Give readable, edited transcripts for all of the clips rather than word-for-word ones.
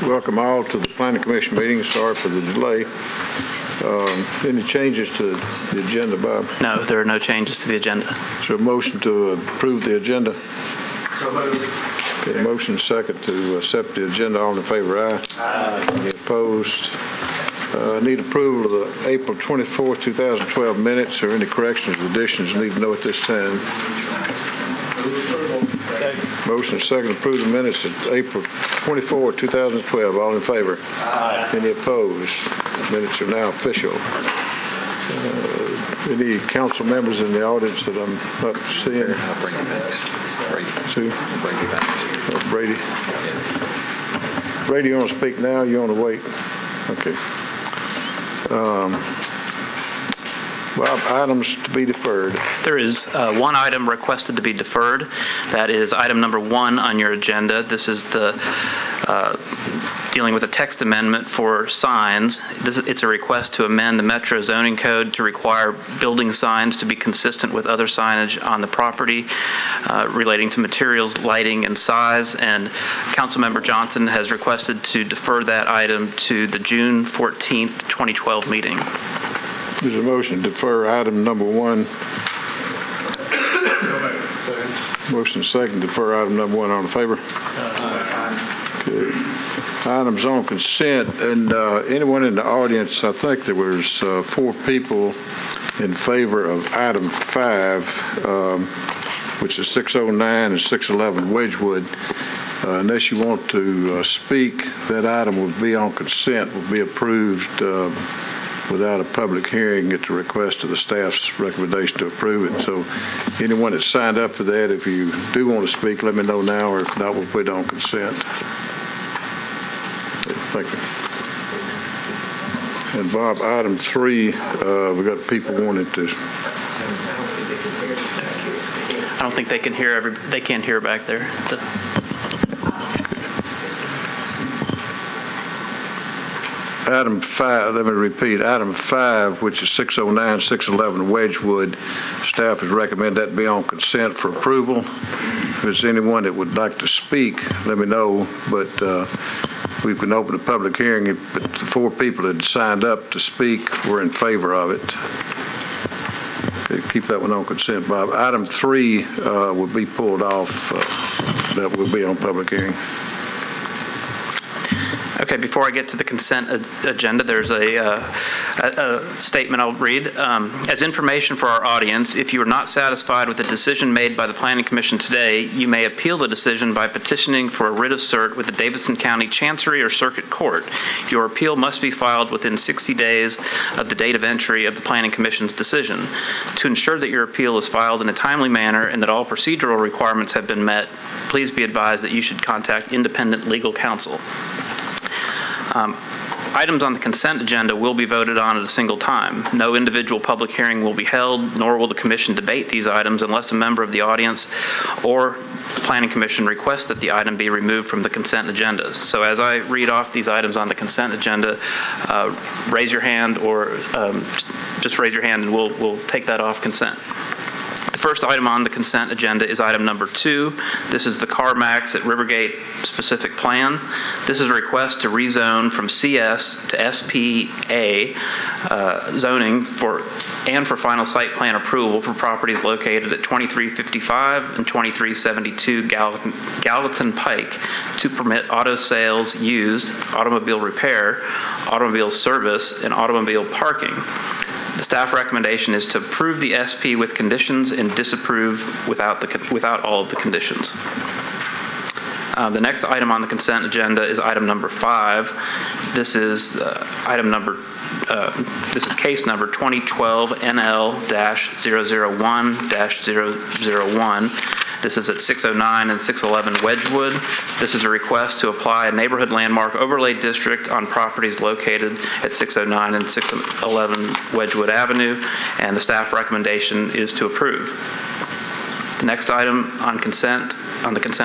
Welcome all to the Planning Commission meeting. Sorry for the delay. Any changes to the agenda, Bob? No, there are no changes to the agenda. Is there a motion to approve the agenda? So moved. Okay, motion second to accept the agenda. All in favor, aye. Aye. Any opposed? Need approval of the April 24th, 2012 minutes or any corrections or additions need to know at this time. Motion second to approve the minutes of April 24, 2012. All in favor? Aye. Any opposed? Minutes are now official. Any council members in the audience that I'm not seeing? I'll bring you back. Sue? I'll bring you back. Brady? Brady, you want to speak now? You want to wait? Okay. Bob, items to be deferred. There is one item requested to be deferred. That is item number 1 on your agenda. This is the dealing with a text amendment for signs. It's a request to amend the Metro zoning code to require building signs to be consistent with other signage on the property relating to materials, lighting, and size. And Councilmember Johnson has requested to defer that item to the June 14th, 2012 meeting. There's a motion to defer item number 1. Motion second to defer item number 1. All in favor? Okay. Items on consent, and anyone in the audience, I think there was 4 people in favor of item 5, which is 609 and 611 Wedgewood. Unless you want to speak, that item will be on consent, will be approved without a public hearing at the request of the staff's recommendation to approve it. So anyone that signed up for that, if you do want to speak, let me know now, or if not, we'll put it on consent. Thank you. And Bob, item 3, we got people wanting to. I don't think they can hear they can't hear back there. Item 5, let me repeat, item 5, which is 609, 611 Wedgewood, staff has recommended that be on consent for approval. If there's anyone that would like to speak, let me know, but we can open a public hearing, but the 4 people that signed up to speak were in favor of it. Okay, keep that one on consent, Bob. Item 3 will be pulled off. That will be on public hearing. Okay, before I get to the consent agenda, there's a statement I'll read. As information for our audience, if you are not satisfied with the decision made by the Planning Commission today, you may appeal the decision by petitioning for a writ of cert with the Davidson County Chancery or Circuit Court. Your appeal must be filed within 60 days of the date of entry of the Planning Commission's decision. To ensure that your appeal is filed in a timely manner and that all procedural requirements have been met, please be advised that you should contact independent legal counsel. Items on the consent agenda will be voted on at a single time. No individual public hearing will be held, nor will the Commission debate these items unless a member of the audience or the Planning Commission requests that the item be removed from the consent agenda. So as I read off these items on the consent agenda, raise your hand or just raise your hand and we'll take that off consent. The first item on the consent agenda is item number 2. This is the CarMax at Rivergate specific plan. This is a request to rezone from CS to SPA zoning for final site plan approval for properties located at 2355 and 2372 Gallatin Pike to permit auto sales, used, automobile repair, automobile service, and automobile parking. The staff recommendation is to approve the SP with conditions and disapprove without all of the conditions. The next item on the consent agenda is item number 5. This is this is case number 2012 NL-001-001. This is at 609 and 611 Wedgewood. This is a request to apply a neighborhood landmark overlay district on properties located at 609 and 611 Wedgewood Avenue, and the staff recommendation is to approve. The next item on the consent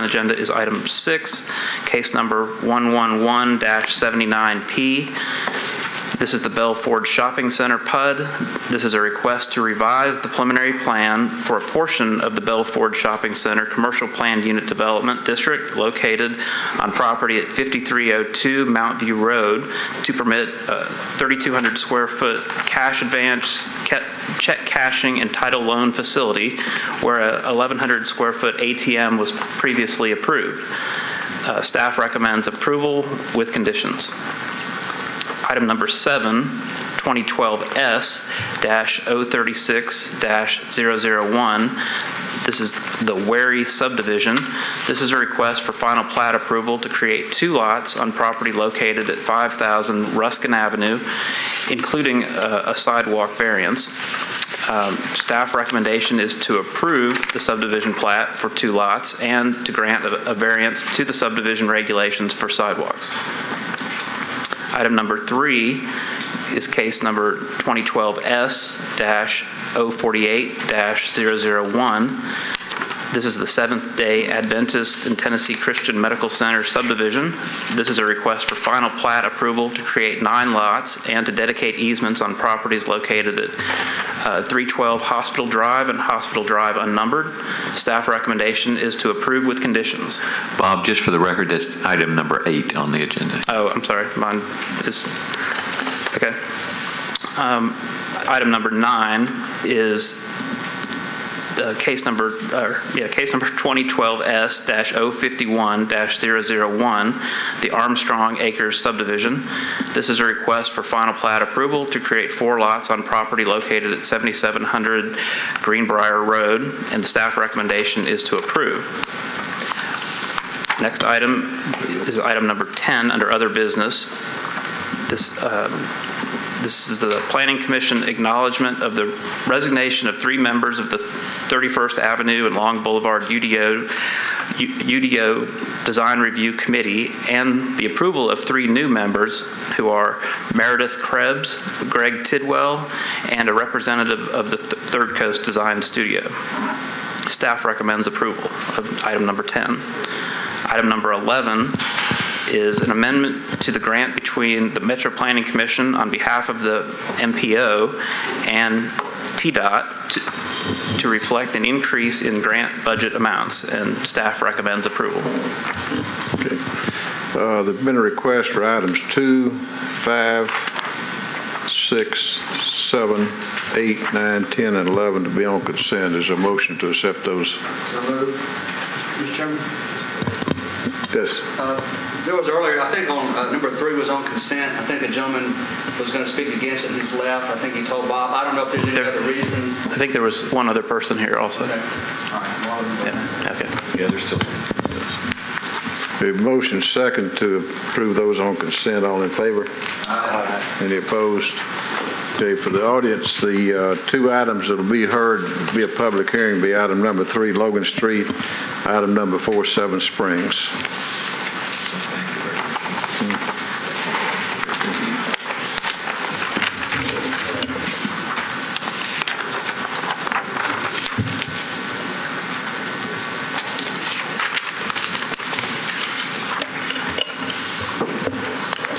agenda is item 6, case number 111-79P. This is the Bell Ford Shopping Center, PUD. This is a request to revise the preliminary plan for a portion of the Bell Ford Shopping Center Commercial Planned Unit Development District located on property at 5302 Mount View Road to permit a 3,200 square foot cash advance, check cashing, and title loan facility where a 1,100 square foot ATM was previously approved. Staff recommends approval with conditions. Item number 7, 2012S-036-001. This is the Wary subdivision. This is a request for final plat approval to create 2 lots on property located at 5,000 Ruskin Avenue, including a sidewalk variance. Staff recommendation is to approve the subdivision plat for 2 lots and to grant a variance to the subdivision regulations for sidewalks. Item number 3 is case number 2012S-048-001. This is the Seventh-day Adventist in Tennessee Christian Medical Center subdivision. This is a request for final plat approval to create 9 lots and to dedicate easements on properties located at 312 Hospital Drive and Hospital Drive unnumbered. Staff recommendation is to approve with conditions. Bob, just for the record, that's item number 8 on the agenda. Oh, I'm sorry. Mine is, okay. Item number 9 is case number 2012S-051-001, the Armstrong Acres subdivision. This is a request for final plat approval to create 4 lots on property located at 7700 Greenbrier Road, and the staff recommendation is to approve. Next item is item number 10 under other business. This is the Planning Commission acknowledgement of the resignation of 3 members of the 31st Avenue and Long Boulevard UDO Design Review Committee and the approval of 3 new members who are Meredith Krebs, Greg Tidwell, and a representative of the Third Coast Design Studio. Staff recommends approval of item number 10. Item number 11 is an amendment to the grant between the Metro Planning Commission on behalf of the MPO and TDOT to reflect an increase in grant budget amounts, and staff recommends approval. Okay. There's been a request for items 2, 5, 6, 7, 8, 9, 10, and 11 to be on consent. Is there a motion to accept those? So moved. Mr. Chairman? Yes. There was earlier, I think on number 3 was on consent. I think a gentleman was going to speak against it. He's left. I think he told Bob. I don't know if there's any other reason. I think there was one other person here also. Okay. All right. Well, Yeah. Okay. Yeah, there's still. A motion second to approve those on consent. All in favor? Aye. Any opposed? Okay, for the audience, the 2 items that will be heard, be a public hearing, be item number 3, Logan Street, item number 4, Seven Springs.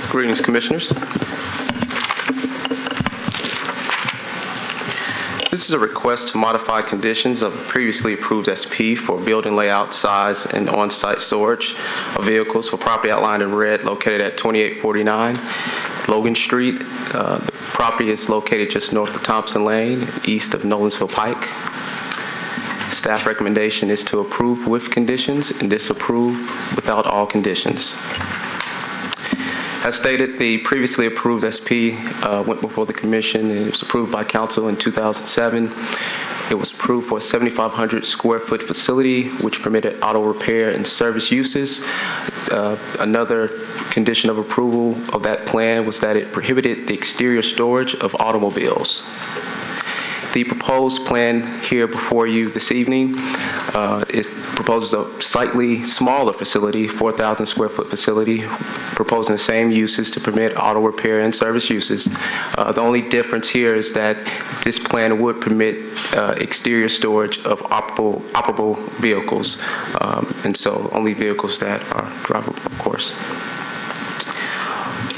Greetings, Commissioners. This is a request to modify conditions of a previously approved SP for building layout, size, and on-site storage of vehicles for property outlined in red located at 2849 Logan Street. The property is located just north of Thompson Lane, east of Nolensville Pike. Staff recommendation is to approve with conditions and disapprove without all conditions. As stated, the previously approved SP went before the Commission and it was approved by Council in 2007. It was approved for a 7,500 square foot facility which permitted auto repair and service uses. Another condition of approval of that plan was that it prohibited the exterior storage of automobiles. The proposed plan here before you this evening proposes a slightly smaller facility, 4,000 square foot facility, proposing the same uses to permit auto repair and service uses. The only difference here is that this plan would permit exterior storage of operable vehicles, and so only vehicles that are drivable, of course.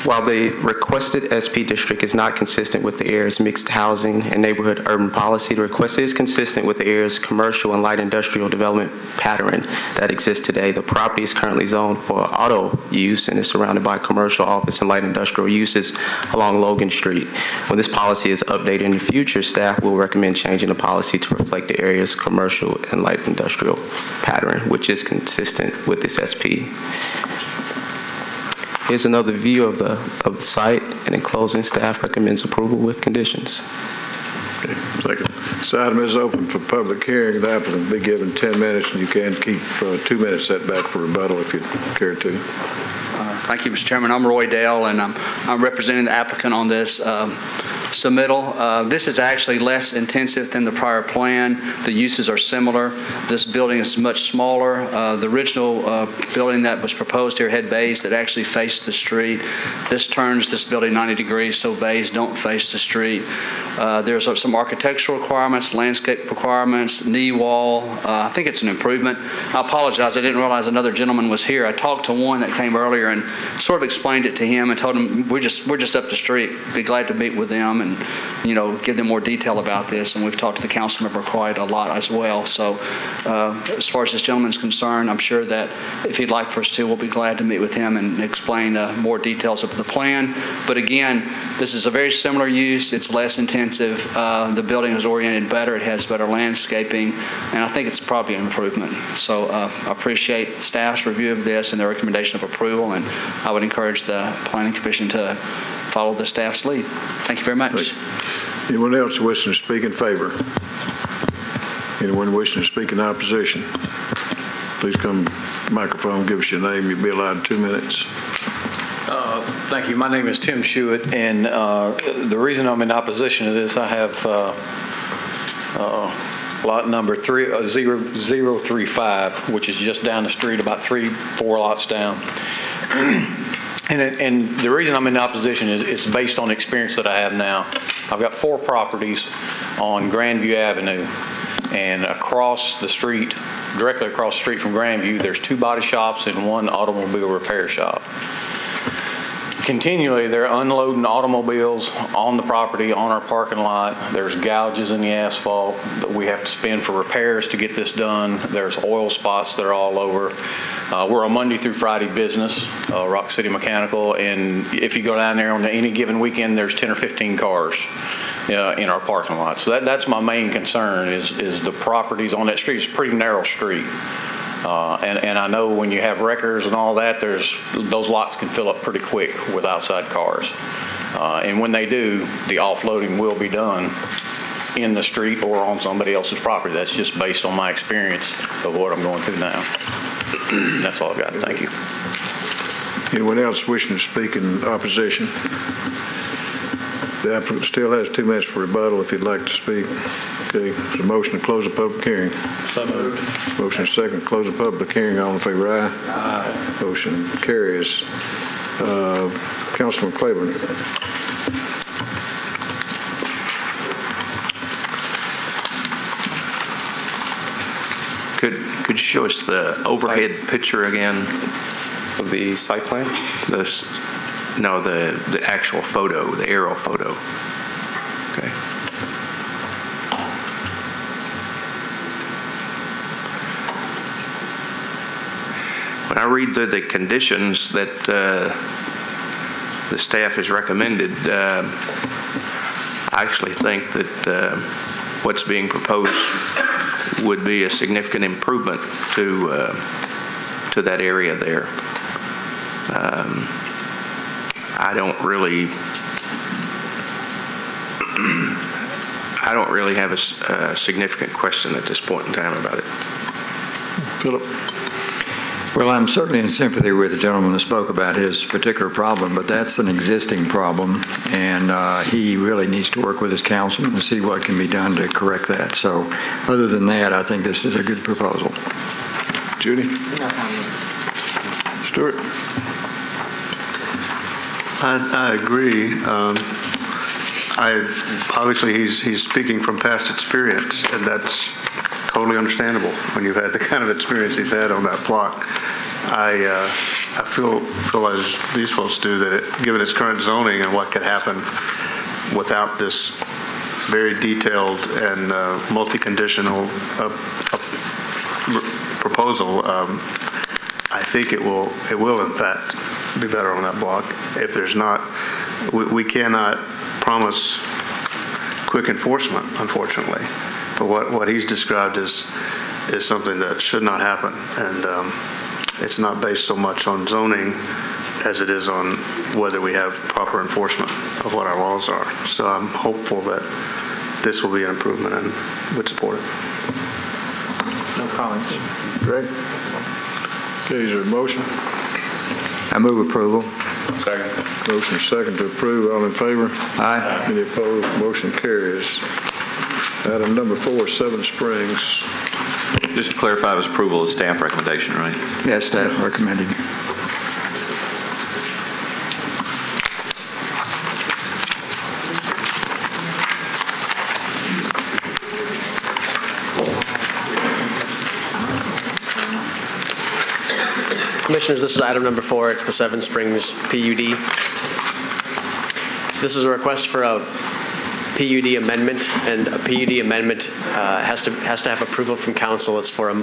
While the requested SP district is not consistent with the area's mixed housing and neighborhood urban policy, the request is consistent with the area's commercial and light industrial development pattern that exists today. The property is currently zoned for auto use and is surrounded by commercial, office, and light industrial uses along Logan Street. When this policy is updated in the future, staff will recommend changing the policy to reflect the area's commercial and light industrial pattern, which is consistent with this SP. Here's another view of the site, and in closing, staff recommends approval with conditions. Okay, second. This item is open for public hearing. The applicant will be given 10 minutes, and you can keep 2 minutes set back for rebuttal if you care to. Thank you, Mr. Chairman. I'm Roy Dale, and I'm representing the applicant on this submittal. This is actually less intensive than the prior plan. The uses are similar. This building is much smaller. The original building that was proposed here had bays that actually faced the street. This turns this building 90 degrees, so bays don't face the street. There's some architectural requirements, landscape requirements, knee wall. I think it's an improvement. I apologize. I didn't realize another gentleman was here. I talked to one that came earlier and sort of explained it to him and told him we're just up the street. Be glad to meet with them and give them more detail about this. And we've talked to the council member quite a lot as well. So as far as this gentleman's concerned, I'm sure that if he'd like for us to, we'll be glad to meet with him and explain more details of the plan. But again, this is a very similar use. It's less intensive. The building is oriented better. It has better landscaping, and I think it's probably an improvement. So I appreciate staff's review of this and their recommendation of approval, and I would encourage the Planning Commission to follow the staff's lead. Thank you very much. Anyone else wishing to speak in favor? Anyone wishing to speak in opposition? Please come to the microphone, give us your name. You'll be allowed 2 minutes. Thank you. My name is Tim Shewitt, and the reason I'm in opposition to this, I have lot number 035, which is just down the street, about 3-4 lots down. And the reason I'm in opposition is it's based on the experience that I have now. I've got 4 properties on Grandview Avenue, and across the street, directly across the street from Grandview, there's 2 body shops and 1 automobile repair shop. Continually, they're unloading automobiles on the property, on our parking lot. There's gouges in the asphalt that we have to spend for repairs to get this done. There's oil spots that are all over. We're a Monday through Friday business, Rock City Mechanical, and if you go down there on any given weekend, there's 10 or 15 cars in our parking lot. So that's my main concern is the properties on that street. It's a pretty narrow street. And I know when you have wreckers and all that, those lots can fill up pretty quick with outside cars. And when they do, the offloading will be done in the street or on somebody else's property. That's just based on my experience of what I'm going through now. That's all I've got. Thank you. Anyone else wishing to speak in opposition? The applicant still has 2 minutes for rebuttal if you'd like to speak. Okay, there's a motion to close the public hearing. So moved. Motion second to close the public hearing. All in favor, aye? Aye. Motion carries. Councilman Claiborne. Could you show us the overhead picture again? Of the site plan? The actual photo, the aerial photo. Okay. When I read the conditions that the staff has recommended, I actually think that what's being proposed would be a significant improvement to that area there. I don't really have a significant question at this point in time about it. Philip. Well, I'm certainly in sympathy with the gentleman who spoke about his particular problem, but that's an existing problem, and he really needs to work with his councilman to see what can be done to correct that. So other than that, I think this is a good proposal. Judy? No comment. Stuart? I agree. Obviously, he's speaking from past experience, and that's totally understandable when you've had the kind of experience he's had on that block. I feel as these folks do that given its current zoning and what could happen without this very detailed and multi-conditional proposal, I think it will in fact be better on that block. If there's not, we cannot promise quick enforcement, unfortunately. But what he's described is something that should not happen, and it's not based so much on zoning as it is on whether we have proper enforcement of what our laws are. So I'm hopeful that this will be an improvement and would support it. No comments. Greg? Okay, is there a motion? I move approval. Second. Motion second to approve. All in favor? Aye. Any opposed? Motion carries. Item number 4, Seven Springs. Just to clarify, it was approval of staff recommendation, right? Yes, staff recommended. Commissioners, this is item number 4. It's the Seven Springs PUD. This is a request for a PUD amendment, and a PUD amendment has to have approval from council. It's for a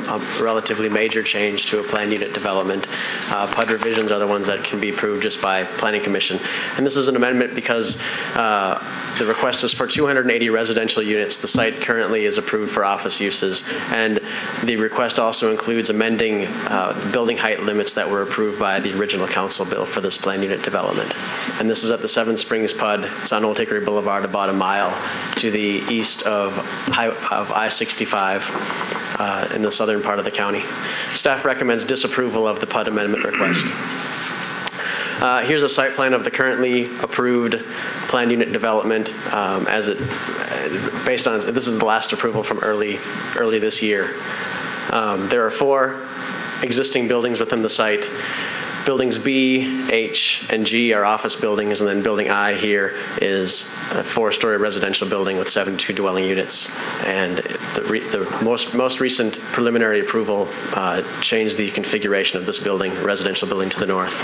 relatively major change to a plan unit development. PUD revisions are the ones that can be approved just by Planning Commission. And this is an amendment because the request is for 280 residential units. The site currently is approved for office uses, and the request also includes amending the building height limits that were approved by the original council bill for this plan unit development. And this is at the Seven Springs PUD. It's on Old Hickory Boulevard, about a mile to the east of I-65 in the southern part of the county. Staff recommends disapproval of the PUD amendment request. Here's a site plan of the currently approved plan unit development based on, this is the last approval from early this year. There are 4 existing buildings within the site. Buildings B, H, and G are office buildings, and then building I here is a 4-story residential building with 72 dwelling units. And the most recent preliminary approval changed the configuration of this building, residential building to the north.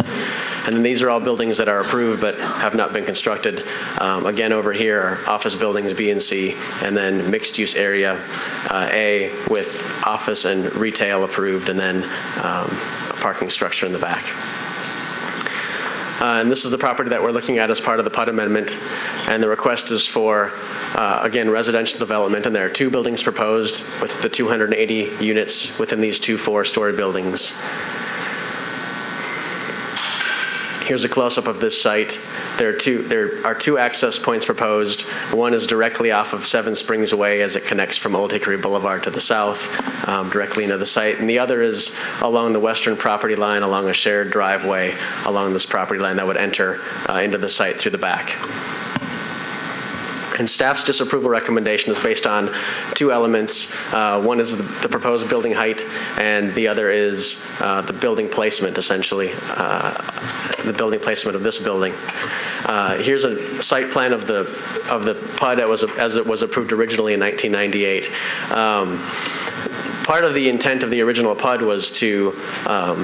And then these are all buildings that are approved but have not been constructed. Again, over here are office buildings B and C, and then mixed use area A with office and retail approved, and then a parking structure in the back. And this is the property that we're looking at as part of the PUD amendment. And the request is for, again, residential development. And there are 2 buildings proposed with the 280 units within these 2 4-story buildings. Here's a close-up of this site. There are 2 access points proposed. One is directly off of Seven Springs Way as it connects from Old Hickory Boulevard to the south, directly into the site. And the other is along the western property line, along a shared driveway along this property line that would enter into the site through the back. And staff's disapproval recommendation is based on 2 elements. One is the proposed building height, and the other is the building placement, essentially, the building placement of this building. Here's a site plan of the PUD as it was approved originally in 1998. Part of the intent of the original PUD was to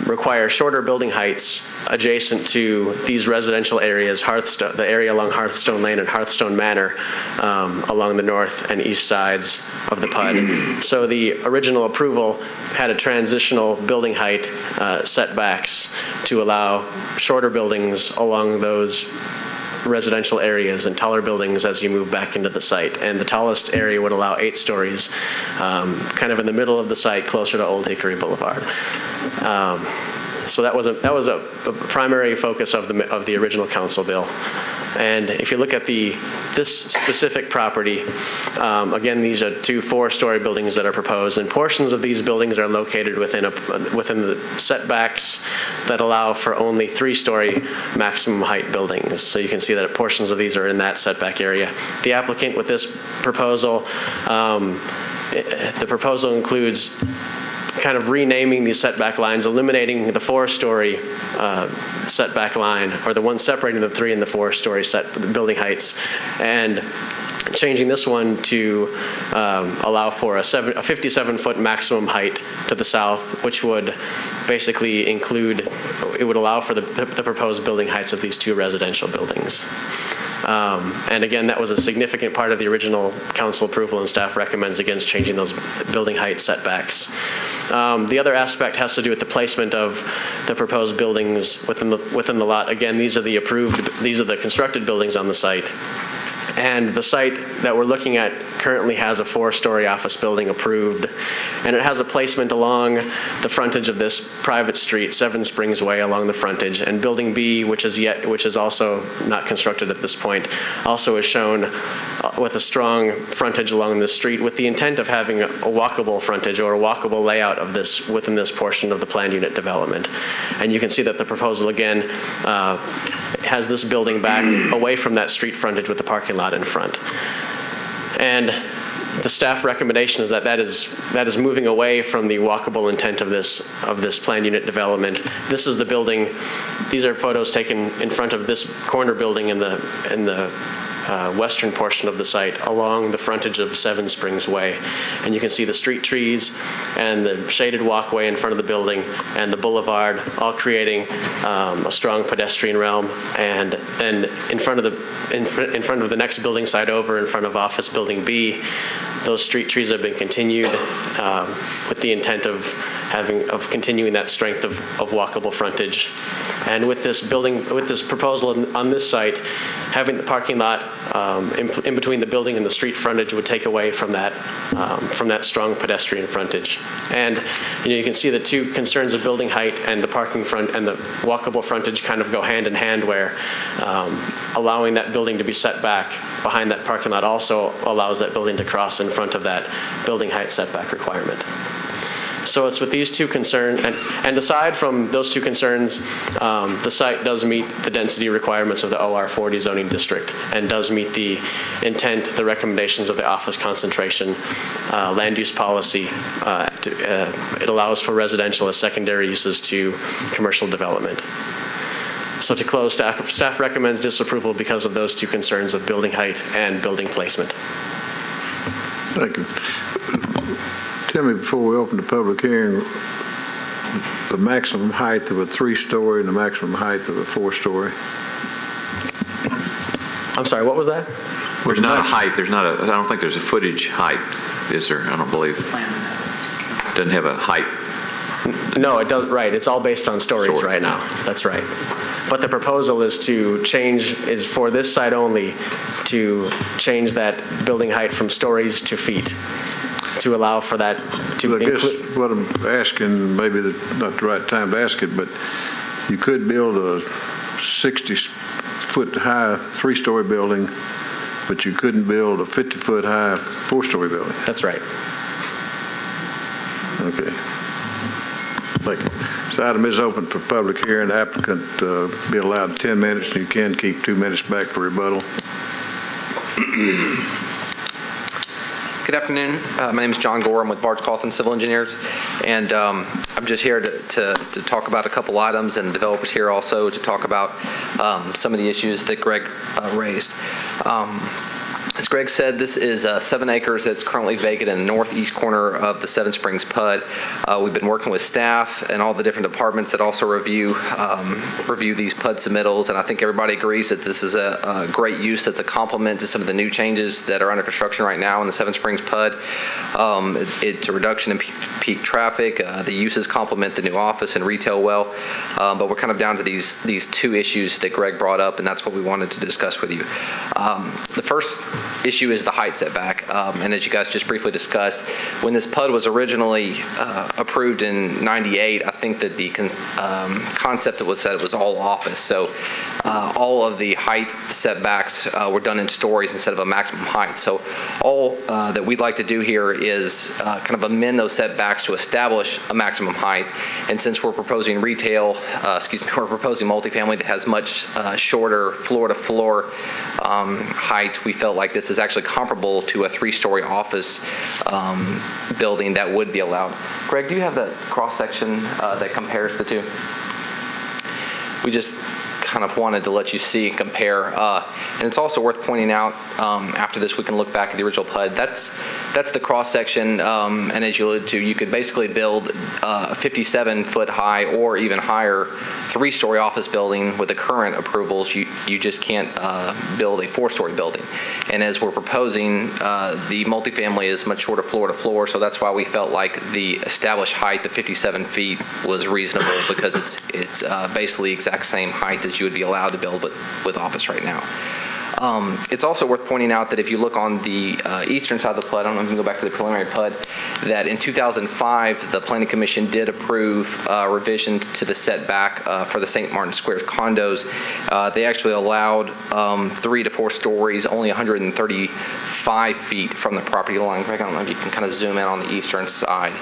require shorter building heights adjacent to these residential areas, the area along Hearthstone Lane and Hearthstone Manor, along the north and east sides of the PUD. So the original approval had a transitional building height setbacks to allow shorter buildings along those residential areas and taller buildings as you move back into the site. And the tallest area would allow 8 stories, kind of in the middle of the site, closer to Old Hickory Boulevard. So that was a primary focus of the original council bill. And if you look at this specific property, again, these are 2 4-story buildings that are proposed, and portions of these buildings are located within the setbacks that allow for only 3-story maximum height buildings. So you can see that portions of these are in that setback area. The applicant with this proposal, the proposal includes kind of renaming these setback lines, eliminating the 4-story setback line, or the one separating the 3 and the 4-story building heights, and changing this one to allow for a 57-foot maximum height to the south, which would basically include, it would allow for the proposed building heights of these 2 residential buildings. And again, that was a significant part of the original council approval, and staff recommends against changing those building height setbacks. The other aspect has to do with the placement of the proposed buildings within the lot. Again, these are the constructed buildings on the site. And the site that we're looking at currently has a 4-story office building approved, and it has a placement along the frontage of this private street, Seven Springs Way, along the frontage. And Building B, which is also not constructed at this point, also is shown with a strong frontage along this street, with the intent of having a walkable frontage or a walkable layout of this within this portion of the planned unit development. And you can see that the proposal again has this building back away from that street frontage with the parking lot in front. And the staff recommendation is that is moving away from the walkable intent of this planned unit development. This is the building. These are photos taken in front of this corner building in the western portion of the site along the frontage of Seven Springs Way. And you can see the street trees and the shaded walkway in front of the building and the boulevard, all creating a strong pedestrian realm. And then in front of the next building site over, in front of Office Building B, those street trees have been continued with the intent of continuing that strength of walkable frontage. And with this proposal on this site, having the parking lot in between the building and the street frontage would take away from that strong pedestrian frontage. And you can see the 2 concerns of building height and the parking front and the walkable frontage kind of go hand in hand, where allowing that building to be set back behind that parking lot also allows that building to cross in front of that building height setback requirement. So it's with these 2 concerns, and aside from those 2 concerns, the site does meet the density requirements of the OR 40 zoning district and does meet the intent, the recommendations of the office concentration land use policy. It allows for residential as secondary uses to commercial development. So to close, staff recommends disapproval because of those 2 concerns of building height and building placement. Thank you. Tell me, before we open the public hearing, the maximum height of a 3-story and the maximum height of a 4-story. I'm sorry, what was that? There's not a height. I don't think there's a footage height, is there? I don't believe. Doesn't have a height. No, it doesn't. Right. It's all based on stories right now. That's right. But the proposal is for this site only, to change that building height from stories to feet, to allow for that to I guess what I'm asking, maybe not the right time to ask it, but you could build a 60-foot high 3-story building, but you couldn't build a 50-foot high 4-story building. That's right. Okay. Thank you. This item is open for public hearing. The applicant be allowed 10 minutes, and you can keep 2 minutes back for rebuttal. Good afternoon. My name is John Gore. I'm with Barge Coughlin Civil Engineers, and I'm just here to talk about a couple items, and the developer's here also to talk about some of the issues that Greg raised. As Greg said, this is 7 acres that's currently vacant in the northeast corner of the Seven Springs PUD. We've been working with staff and all the different departments that also review these PUD submittals, and I think everybody agrees that this is a great use that's a complement to some of the new changes that are under construction right now in the Seven Springs PUD. It's a reduction in peak traffic. The uses complement the new office and retail well, but we're kind of down to these 2 issues that Greg brought up, and that's what we wanted to discuss with you. The first issue is the height setback, and as you guys just briefly discussed, when this PUD was originally approved in '98, I think that the concept that was set was all office, so all of the height setbacks were done in stories instead of a maximum height. So all that we'd like to do here is kind of amend those setbacks to establish a maximum height, and since we're proposing retail, we're proposing multifamily that has much shorter floor-to-floor height, we felt like this is actually comparable to a 3-story office building that would be allowed. Greg, do you have the cross-section that compares the 2? We just kind of wanted to let you see and compare. And it's also worth pointing out, after this we can look back at the original PUD. That's the cross-section, and as you alluded to, you could basically build a 57-foot high or even higher 3-story office building with the current approvals. You just can't build a 4-story building. And as we're proposing, the multifamily is much shorter floor to floor, so that's why we felt like the established height of 57 feet was reasonable, because it's basically the exact same height as you would be allowed to build with office right now. It's also worth pointing out that if you look on the eastern side of the PUD, I don't know if you can go back to the preliminary PUD, that in 2005, the Planning Commission did approve revisions to the setback for the St. Martin Square condos. They actually allowed 3 to 4 stories, only 135 feet from the property line. Greg, I don't know if you can kind of zoom in on the eastern side.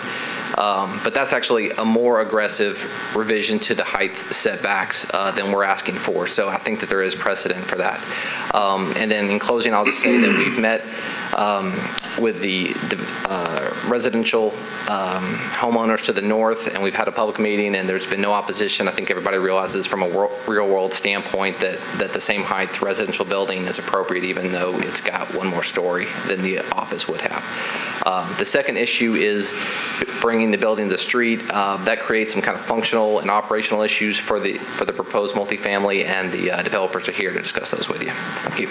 But that's actually a more aggressive revision to the height setbacks than we're asking for. So I think that there is precedent for that. And then in closing, I'll just say that we've met with the residential homeowners to the north, and we've had a public meeting, and there's been no opposition. I think everybody realizes from a real-world standpoint that the same height residential building is appropriate, even though it's got 1 more story than the office would have. The second issue is bringing the building to the street. That creates some kind of functional and operational issues for the proposed multifamily, and the developers are here to discuss those with you. Thank you.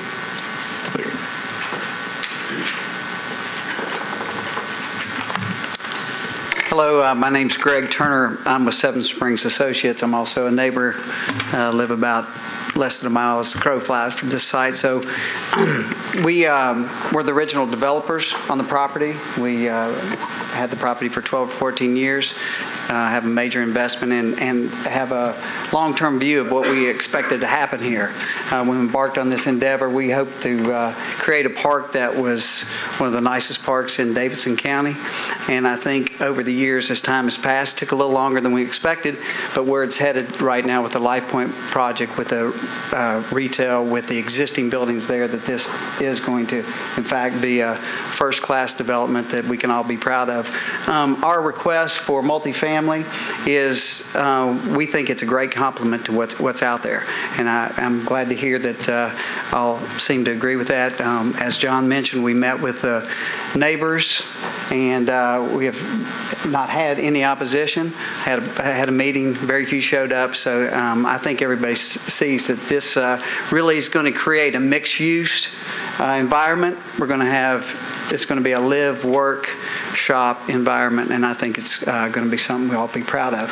Hello, my name's Greg Turner. I'm with Seven Springs Associates. I'm also a neighbor, live about less than a mile as the crow flies from this site. So we're the original developers on the property. We had the property for 12 or 14 years, have a major investment in, and have a long-term view of what we expected to happen here. When we embarked on this endeavor, we hoped to create a park that was one of the nicest parks in Davidson County. And I think over the years, as time has passed, it took a little longer than we expected, but where it's headed right now with the Life Point project, with the retail, with the existing buildings there, that this is going to, in fact, be a first-class development that we can all be proud of. Our request for multifamily is, we think it's a great complement to what's out there. And I'm glad to hear that all seem to agree with that. As John mentioned, we met with the neighbors, and we have not had any opposition. Had a meeting, very few showed up, so I think everybody sees that this really is going to create a mixed-use environment. It's going to be a live, work, shop environment, and I think it's going to be something we'll all be proud of.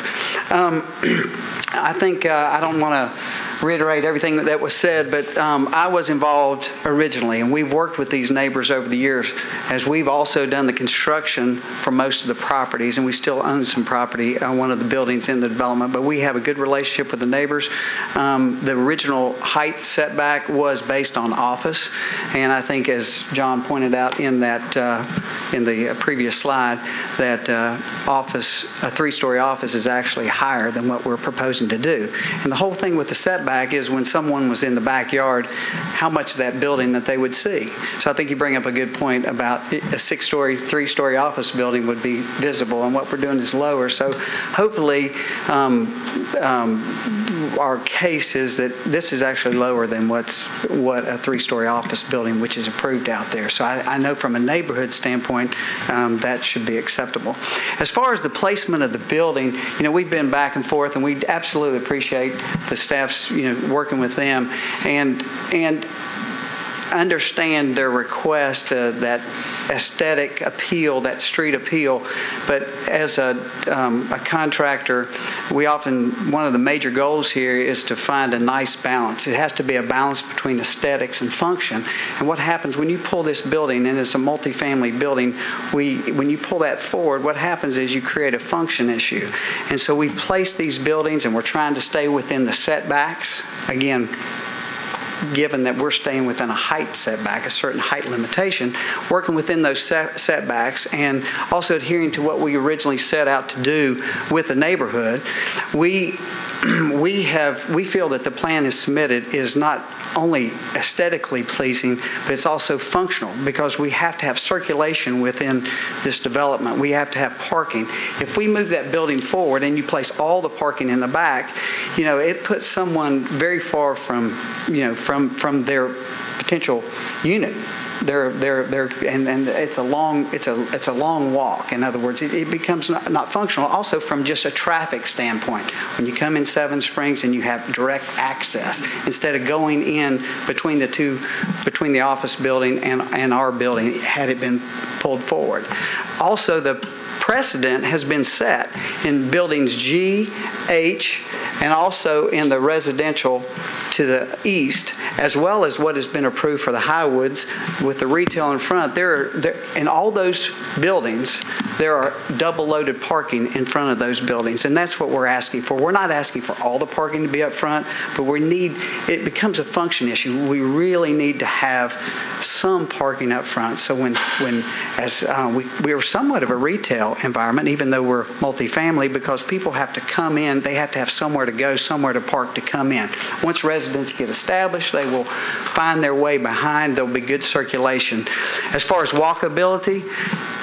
I think I don't want to reiterate everything that was said, but I was involved originally, and we've worked with these neighbors over the years, as we've also done the construction for most of the properties, and we still own some property on one of the buildings in the development, but we have a good relationship with the neighbors. The original height setback was based on office, and I think, as John pointed out in that in the previous slide, that a 3-story office is actually higher than what we're proposing to do. And the whole thing with the setback is when someone was in the backyard, how much of that building that they would see. So I think you bring up a good point about a 6-story, 3-story office building would be visible, and what we're doing is lower. So hopefully our case is that this is actually lower than what a 3-story office building, which is approved out there. So I know from a neighborhood standpoint, that should be acceptable. As far as the placement of the building, we've been back and forth, and we absolutely appreciate the staff's, working with them, and understand their request, that aesthetic appeal, that street appeal. But as a contractor, one of the major goals here is to find a nice balance. It has to be a balance between aesthetics and function. And what happens when you pull this building, and it's a multifamily building, when you pull that forward, what happens is you create a function issue. And so we've placed these buildings, and we're trying to stay within the setbacks. Again, given that we're staying within a height setback, a certain height limitation, working within those setbacks, and also adhering to what we originally set out to do with the neighborhood. We we feel that the plan is submitted is not only aesthetically pleasing, but it's also functional, because we have to have circulation within this development. We have to have parking. If we move that building forward and you place all the parking in the back, it puts someone very far from, from their potential unit. And it's a long walk. In other words, it becomes not functional. Also, from just a traffic standpoint, when you come in Seven Springs and you have direct access instead of going in between the office building and our building, had it been pulled forward. Also, the precedent has been set in buildings G, H, and also in the residential to the east, as well as what has been approved for the Highwoods with the retail in front. In all those buildings, there are double-loaded parking in front of those buildings, and that's what we're asking for. We're not asking for all the parking to be up front, but it becomes a function issue. We really need to have some parking up front. So we are somewhat of a retail environment, even though we're multifamily, because people have to come in, they have to have somewhere to go, somewhere to park to come in. Once residents get established, they will find their way behind. There'll be good circulation. As far as walkability,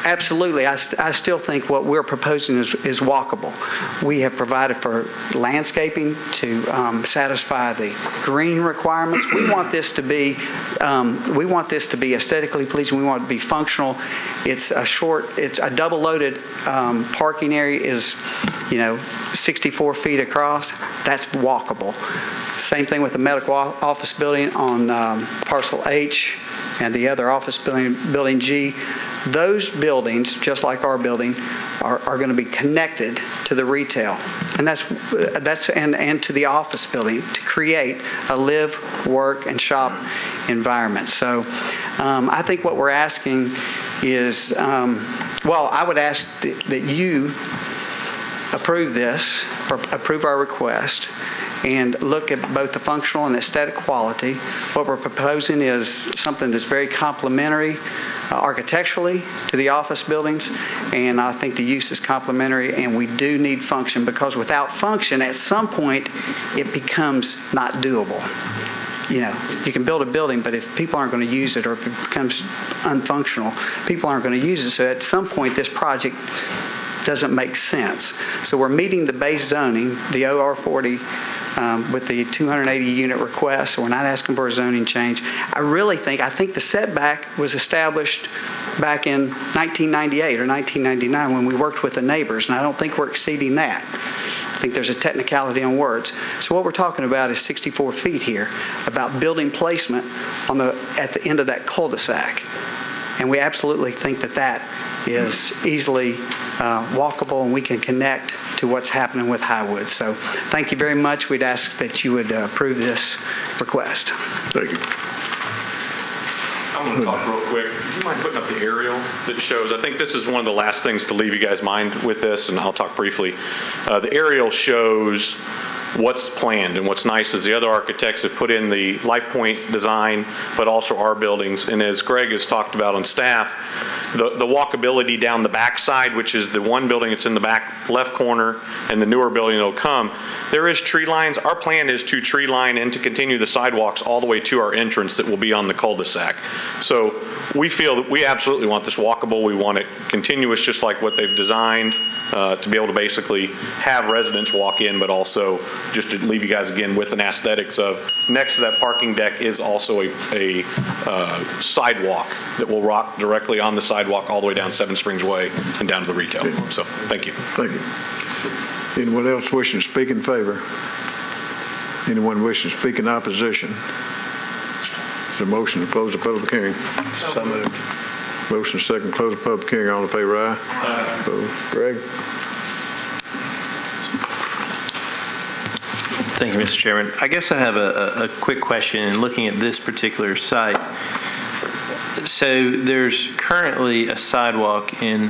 absolutely. I still think what we're proposing is walkable. We have provided for landscaping to satisfy the green requirements. We want this to be aesthetically pleasing. We want it to be functional. It's a double-loaded parking area is 64 feet across. That's walkable. Same thing with the medical office building on parcel H and the other office building G. Those buildings, just like our building, are going to be connected to the retail, and and to the office building to create a live, work, and shop environment. So, I think what we're asking is, I would ask that you approve this, or approve our request, and look at both the functional and aesthetic quality. What we're proposing is something that's very complementary architecturally to the office buildings, and I think the use is complementary, and we do need function, because without function, at some point, it becomes not doable. You can build a building, but if people aren't going to use it, or if it becomes unfunctional, people aren't going to use it. So at some point, this project doesn't make sense. So we're meeting the base zoning, the OR 40, with the 280 unit request. So we're not asking for a zoning change. I think the setback was established back in 1998 or 1999 when we worked with the neighbors, and I don't think we're exceeding that. I think there's a technicality on words. So what we're talking about is 64 feet here, about building placement at the end of that cul-de-sac. And we absolutely think that is easily walkable, and we can connect to what's happening with Highwood. So thank you very much. We'd ask that you would approve this request. Thank you. I'm going to talk real quick. Do you mind putting up the aerial that shows? I think this is one of the last things to leave you guys' mind with this, and I'll talk briefly. The aerial shows what's planned, and what's nice is the other architects have put in the LifePoint design, but also our buildings. And as Greg has talked about on staff, the walkability down the back side, which is the one building that's in the back left corner, and the newer building that'll come, there is tree lines. Our plan is to tree line and to continue the sidewalks all the way to our entrance that will be on the cul-de-sac. So we feel that we absolutely want this walkable. We want it continuous, just like what they've designed, to be able to basically have residents walk in, but also just to leave you guys again with an aesthetics of next to that parking deck is also a sidewalk that will rock directly on the sidewalk all the way down Seven Springs Way and down to the retail. So thank you. Thank you. Anyone else wishing to speak in favor? Anyone wishing to speak in opposition? Is there a motion to close the public hearing? So moved. Motion second, close the public hearing. All in favor, aye? Aye. Opposed? Greg? Thank you, Mr. Chairman. I guess I have a quick question in looking at this particular site. So there's currently a sidewalk in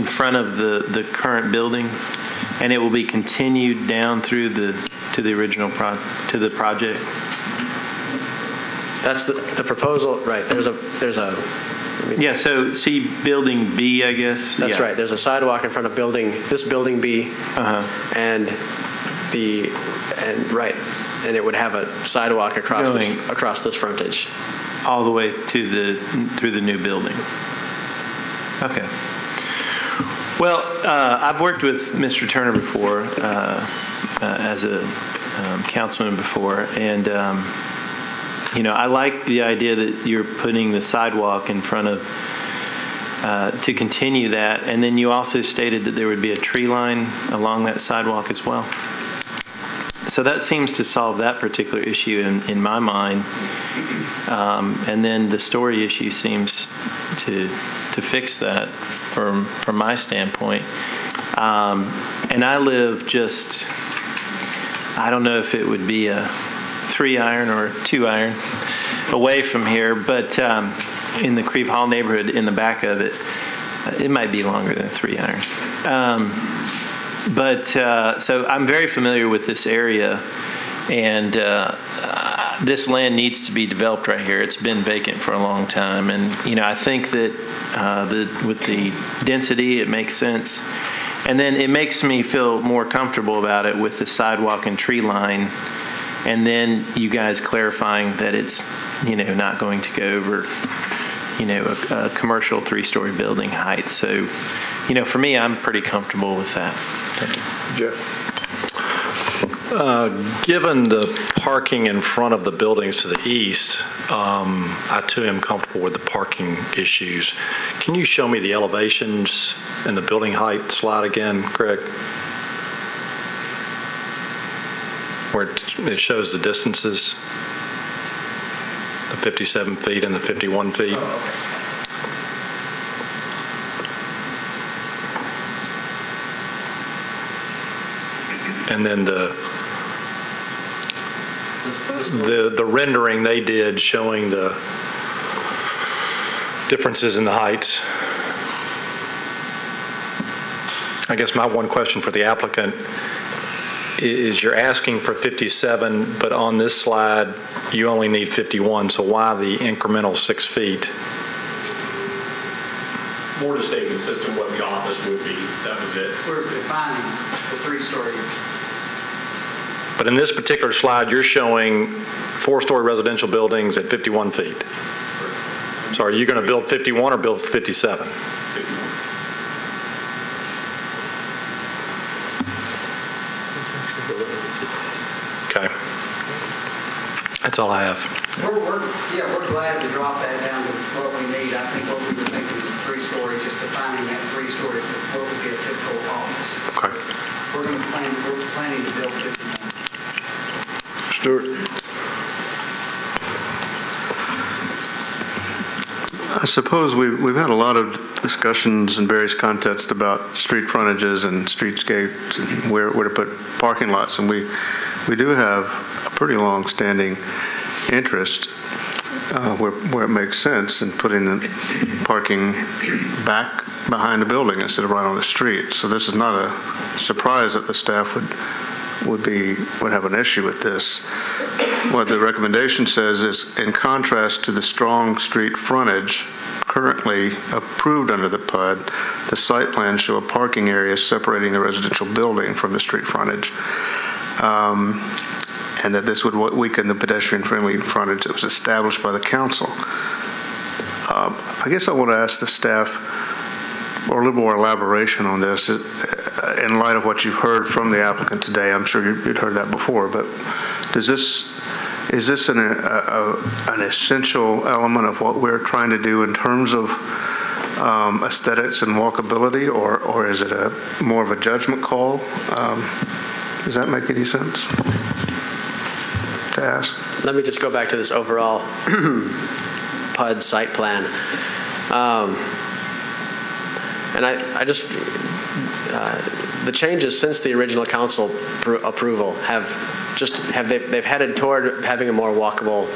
front of the current building, and it will be continued down through to the original project. That's the proposal, right? There's a. Yeah. So see building B, I guess. That's right. There's a sidewalk in front of this building B, and and it would have a sidewalk across this frontage. All the way to through the new building. Okay. Well, I've worked with Mr. Turner before as a councilman before, and I like the idea that you're putting the sidewalk in front of to continue that, and then you also stated that there would be a tree line along that sidewalk as well. So that seems to solve that particular issue in my mind. And then the story issue seems to fix that from my standpoint. And I live just, I don't know if it would be a 3-iron or 2-iron away from here, but in the Creve Hall neighborhood, in the back of it, it might be longer than a 3-iron. So I'm very familiar with this area, and this land needs to be developed right here. It's been vacant for a long time, and I think that with the density, it makes sense. And then it makes me feel more comfortable about it with the sidewalk and tree line, and then you guys clarifying that it's not going to go over a commercial 3-story building height. So for me, I'm pretty comfortable with that. Thank you. Jeff? Given the parking in front of the buildings to the east, I too am comfortable with the parking issues. Can you show me the elevations and the building height slide again, Greg? Where it shows the distances, the 57 feet and the 51 feet. Oh, okay. And then the rendering they did showing the differences in the heights. I guess my one question for the applicant is you're asking for 57, but on this slide you only need 51, so why the incremental 6 feet? More to stay consistent what the office would be. That was it. We're defining the 3-story. But in this particular slide, you're showing 4-story residential buildings at 51 feet. So are you going to build 51 or build 57? 51. Okay. That's all I have. We're glad to drop that down to what we need. I think what we were thinking was 3-story, just defining that 3-story to what would be a typical office. Okay. We're planning to build 51. Stuart. I suppose we've had a lot of discussions in various contexts about street frontages and streetscapes and where to put parking lots, and we do have a pretty long-standing interest where it makes sense in putting the parking back behind the building instead of right on the street. So this is not a surprise that the staff would have an issue with this. What the recommendation says is, in contrast to the strong street frontage currently approved under the PUD, the site plans show a parking area separating the residential building from the street frontage, and that this would weaken the pedestrian-friendly frontage that was established by the council. I guess I want to ask the staff or a little more elaboration on this in light of what you've heard from the applicant today. I'm sure you'd heard that before, but is this an essential element of what we're trying to do in terms of aesthetics and walkability, or is it more of a judgment call? Does that make any sense to ask? Let me just go back to this overall PUD site plan. And I just, the changes since the original council approval they've headed toward having a more walkable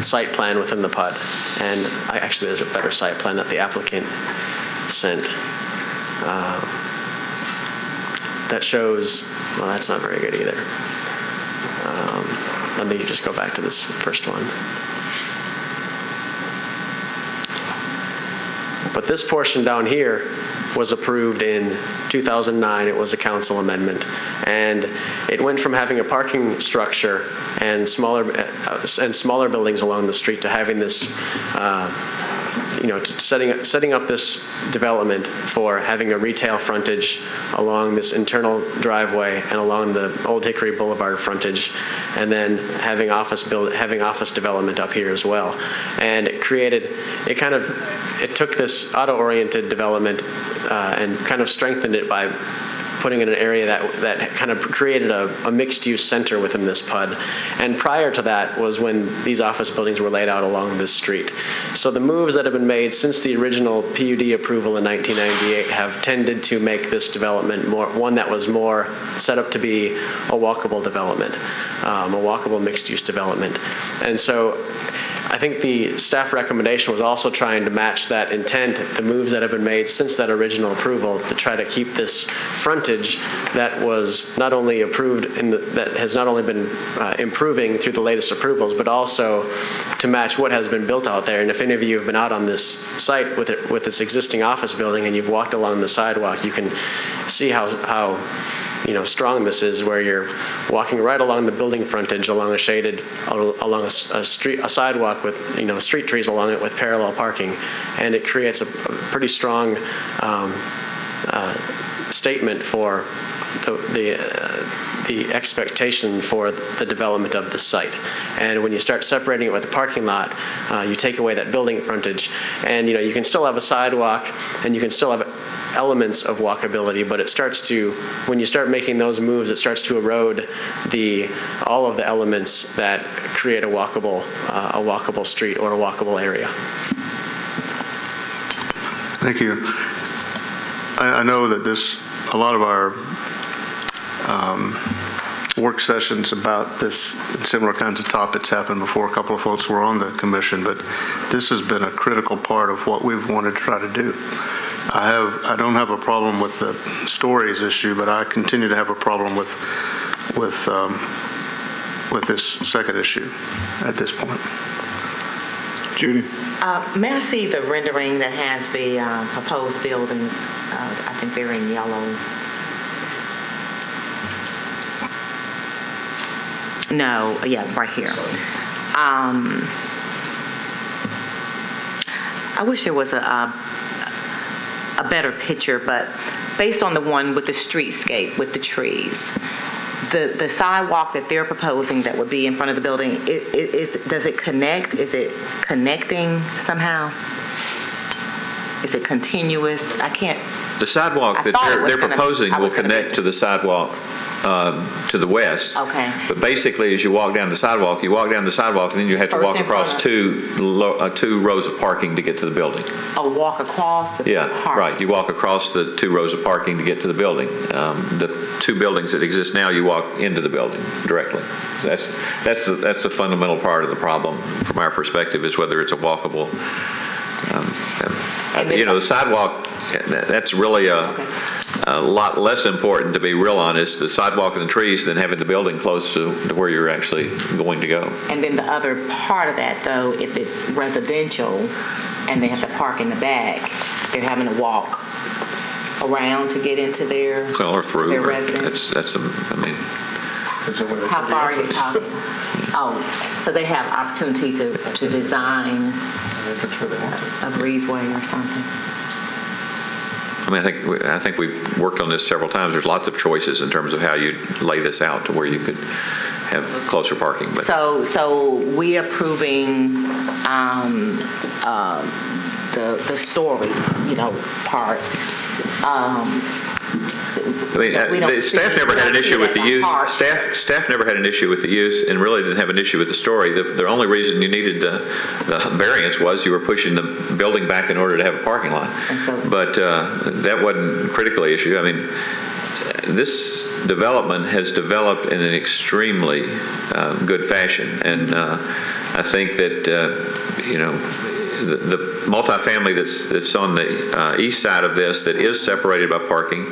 site plan within the PUD. And actually there's a better site plan that the applicant sent. That shows, well, that's not very good either. Let me just go back to this first one. But this portion down here was approved in 2009. It was a council amendment. And it went from having a parking structure and smaller buildings along the street to having this, to setting up this development for having a retail frontage along this internal driveway and along the Old Hickory Boulevard frontage, and then having office development up here as well. And it took this auto-oriented development and kind of strengthened it by putting in an area that kind of created a mixed-use center within this PUD. And prior to that was when these office buildings were laid out along this street. So the moves that have been made since the original PUD approval in 1998 have tended to make this development one that was more set up to be a walkable development, a walkable mixed-use development. And so I think the staff recommendation was also trying to match that intent, the moves that have been made since that original approval to try to keep this frontage that was not only approved, that has not only been improving through the latest approvals, but also to match what has been built out there. And if any of you have been out on this site with this existing office building and you've walked along the sidewalk, you can see how strong this is, where you're walking right along the building frontage along a sidewalk with street trees along it with parallel parking, and it creates a pretty strong statement for the expectation for the development of the site. And when you start separating it with the parking lot, you take away that building frontage, and you can still have a sidewalk and you can still have elements of walkability, but when you start making those moves, it starts to erode all of the elements that create a walkable street or a walkable area. Thank you. I know that a lot of our work sessions about this and similar kinds of topics happened before a couple of folks were on the commission, but this has been a critical part of what we've wanted to try to do. I don't have a problem with the stories issue, but I continue to have a problem with this second issue at this point. Judy? May I see the rendering that has the proposed buildings? I think they're in yellow. No, yeah, right here. I wish there was a better picture, but based on the one with the streetscape, with the trees, the sidewalk that they're proposing that would be in front of the building, does it connect? Is it connecting somehow? Is it continuous? I can't. The sidewalk that they're proposing will connect to the sidewalk to the west. Okay. But basically, as you walk down the sidewalk, and then you have to walk across two rows of parking to get to the building. Oh, walk across the park. Right. You walk across the 2 rows of parking to get to the building. The 2 buildings that exist now, you walk into the building directly. So that's the fundamental part of the problem from our perspective, is whether it's a walkable. The sidewalk, that's really a lot less important, to be real honest, the sidewalk and the trees, than having the building close to where you're actually going to go. And then the other part of that, though, if it's residential and they have to park in the back, they're having to walk around to get into their residence. How far are you talking? Oh, so they have opportunity to design a breezeway or something. I think we've worked on this several times. There's lots of choices in terms of how you lay this out to where you could have closer parking. But so we approving the story, part. The staff never had an issue with the use. Staff never had an issue with the use, and really didn't have an issue with the story. The only reason you needed the variance was you were pushing the building back in order to have a parking lot. But that wasn't critically issue. This development has developed in an extremely good fashion, and I think that the multifamily that's on the east side of this, that is separated by parking,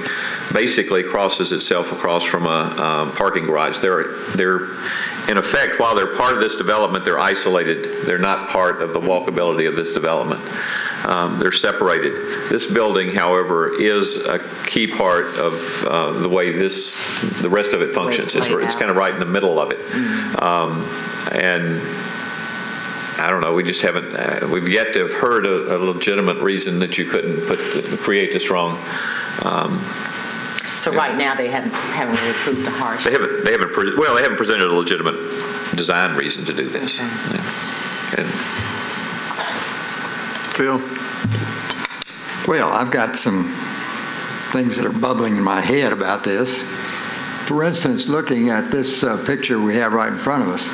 basically crosses itself across from a parking garage. They're in effect, while they're part of this development, they're isolated. They're not part of the walkability of this development. They're separated. This building, however, is a key part of the way the rest of it functions. It's kind of right in the middle of it. And I don't know, we just haven't, we've yet to have heard a legitimate reason that you couldn't create this wrong. So right now they haven't really proved the hardship. They haven't presented a legitimate design reason to do this. Okay. Yeah. And Phil? Well, I've got some things that are bubbling in my head about this. For instance, looking at this picture we have right in front of us,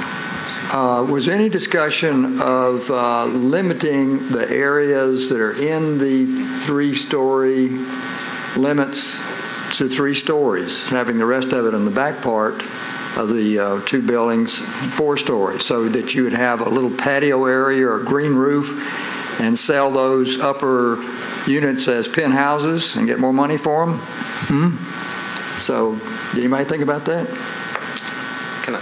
was any discussion of limiting the areas that are in the 3-story limits to 3 stories, having the rest of it in the back part of the 2 buildings 4 stories, so that you would have a little patio area or a green roof and sell those upper units as penthouses and get more money for them? So, did anybody think about that? Can I?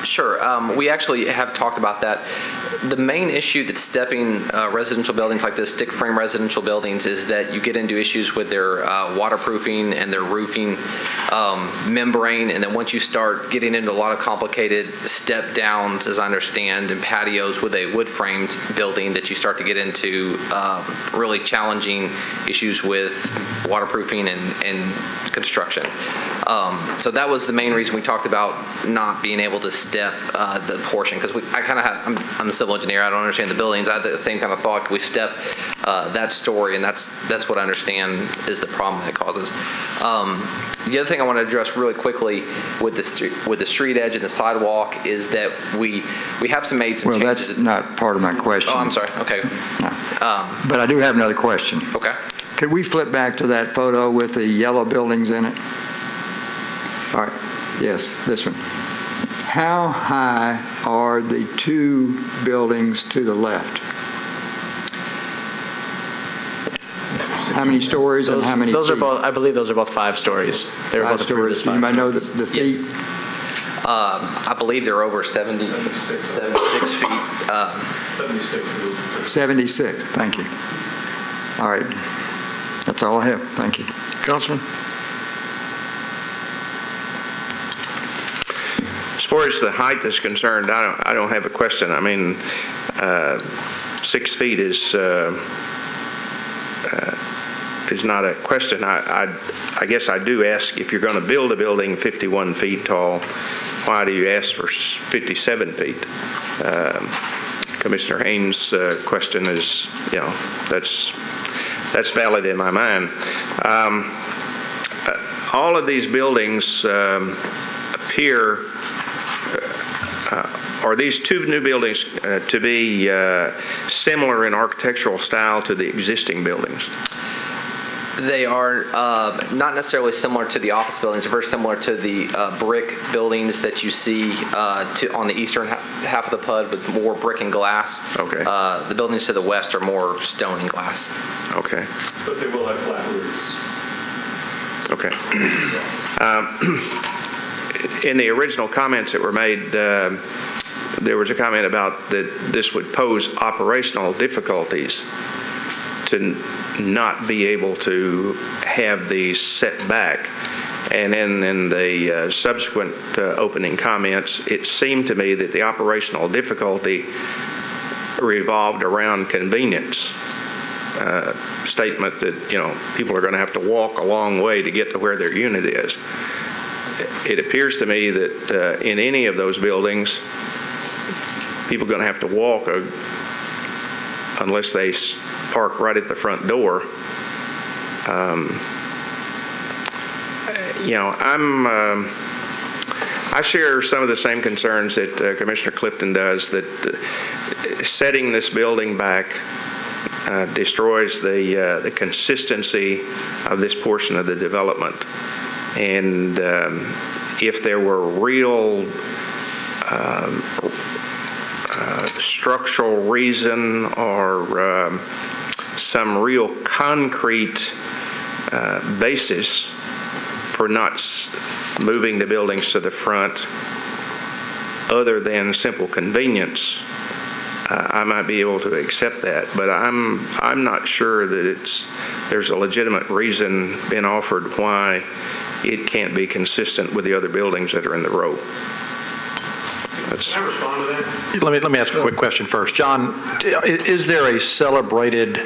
Sure. We actually have talked about that. The main issue that's stepping residential buildings like this, stick frame residential buildings, is that you get into issues with their waterproofing and their roofing membrane, and then once you start getting into a lot of complicated step downs, as I understand, and patios with a wood framed building, that you start to get into really challenging issues with waterproofing and construction. So that was the main reason we talked about not being able to step the portion, because I kind of have, I'm a civil engineer, I don't understand the buildings. I had the same kind of thought. Could we step that story? And that's what I understand is the problem that it causes. The other thing I want to address really quickly with the street edge and the sidewalk is that we have made some changes. Well, that's not part of my question. Oh, I'm sorry. Okay. No. But I do have another question. Okay. Could we flip back to that photo with the yellow buildings in it? All right. Yes, this one. How high are the 2 buildings to the left? How many stories and how many those feet? are both, I believe those are both 5 stories. They were 5 both approved as stories. 5 Anybody know stories. the feet? Yes. I believe they're over 76 feet. 76. Thank you. All right. That's all I have. Thank you. Councilman? As far as the height is concerned, I don't have a question. I mean, 6 feet is not a question. I guess I do ask, if you're going to build a building 51 feet tall, why do you ask for 57 feet? Commissioner Haynes' question is, that's valid in my mind. All of these buildings appear, are these 2 new buildings to be similar in architectural style to the existing buildings? They are not necessarily similar to the office buildings. They're very similar to the brick buildings that you see on the eastern half of the PUD, with more brick and glass. Okay. The buildings to the west are more stone and glass. Okay. But they will have flat roofs. Okay. In the original comments that were made, there was a comment about that this would pose operational difficulties to not be able to have these set back. And then in the subsequent opening comments, it seemed to me that the operational difficulty revolved around convenience. Statement that, people are going to have to walk a long way to get to where their unit is. It appears to me that in any of those buildings, people are going to have to walk unless they park right at the front door. I share some of the same concerns that Commissioner Clifton does, that setting this building back destroys the consistency of this portion of the development. And if there were real structural reason or some real concrete basis for not moving the buildings to the front other than simple convenience, I might be able to accept that, but I'm not sure that there's a legitimate reason been offered why it can't be consistent with the other buildings that are in the row. Can I respond to that? Let me ask a quick question first. John, is there a celebrated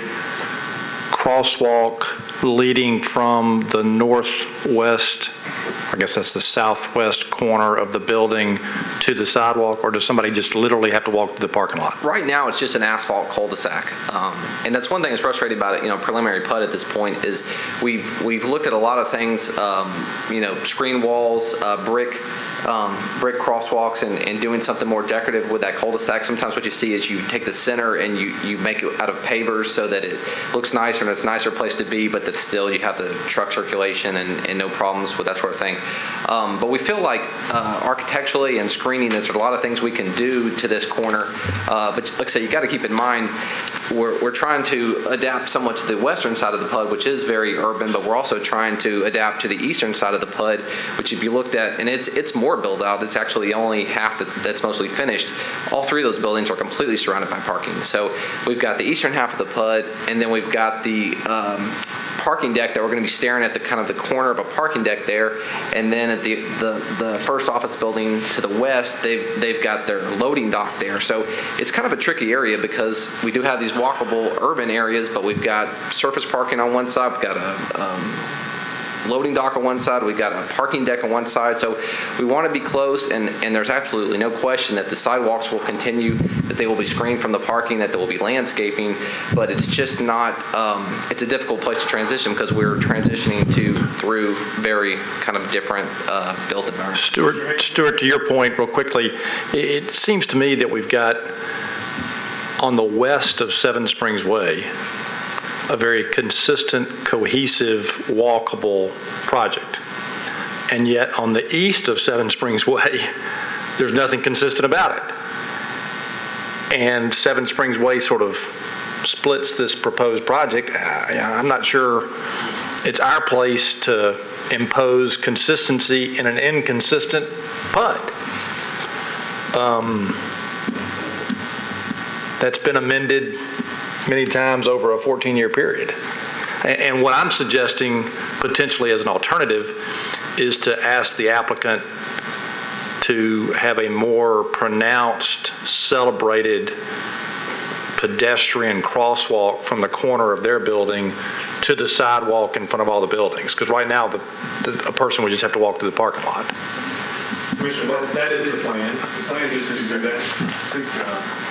crosswalk leading from the northwest, I guess that's the southwest corner of the building, to the sidewalk, or does somebody just literally have to walk to the parking lot? Right now, it's just an asphalt cul-de-sac, and that's one thing that's frustrating about it. Preliminary PUD at this point is we've looked at a lot of things. Screen walls, brick crosswalks, and doing something more decorative with that cul-de-sac. Sometimes what you see is you take the center and you make it out of pavers so that it looks nicer and it's a nicer place to be, but that still you have the truck circulation and no problems with that sort of thing. But we feel like architecturally and screening, there's a lot of things we can do to this corner. But like I say, you got to keep in mind, we're trying to adapt somewhat to the western side of the PUD, which is very urban, but we're also trying to adapt to the eastern side of the PUD, which if you looked at, and it's more built out, it's actually only half that's mostly finished. All three of those buildings are completely surrounded by parking. So we've got the eastern half of the PUD, and then we've got the parking deck that we're going to be staring at the kind of the corner of a parking deck there, and then at the first office building to the west, they've got their loading dock there. So it's kind of a tricky area because we do have these walkable urban areas, but we've got surface parking on one side, we've got a loading dock on one side, we've got a parking deck on one side. So we want to be close, and there's absolutely no question that the sidewalks will continue, that they will be screened from the parking, that there will be landscaping, but it's just not, it's a difficult place to transition because we're transitioning through very kind of different built environments. Stuart, to your point real quickly, it seems to me that we've got on the west of Seven Springs Way a very consistent, cohesive, walkable project. And yet on the east of Seven Springs Way, there's nothing consistent about it. And Seven Springs Way sort of splits this proposed project. I'm not sure it's our place to impose consistency in an inconsistent PUD. That's been amended many times over a 14-year period. And what I'm suggesting potentially as an alternative is to ask the applicant to have a more pronounced, celebrated pedestrian crosswalk from the corner of their building to the sidewalk in front of all the buildings. Because right now, a person would just have to walk to the parking lot. Commissioner, that is the plan. The plan is to do that.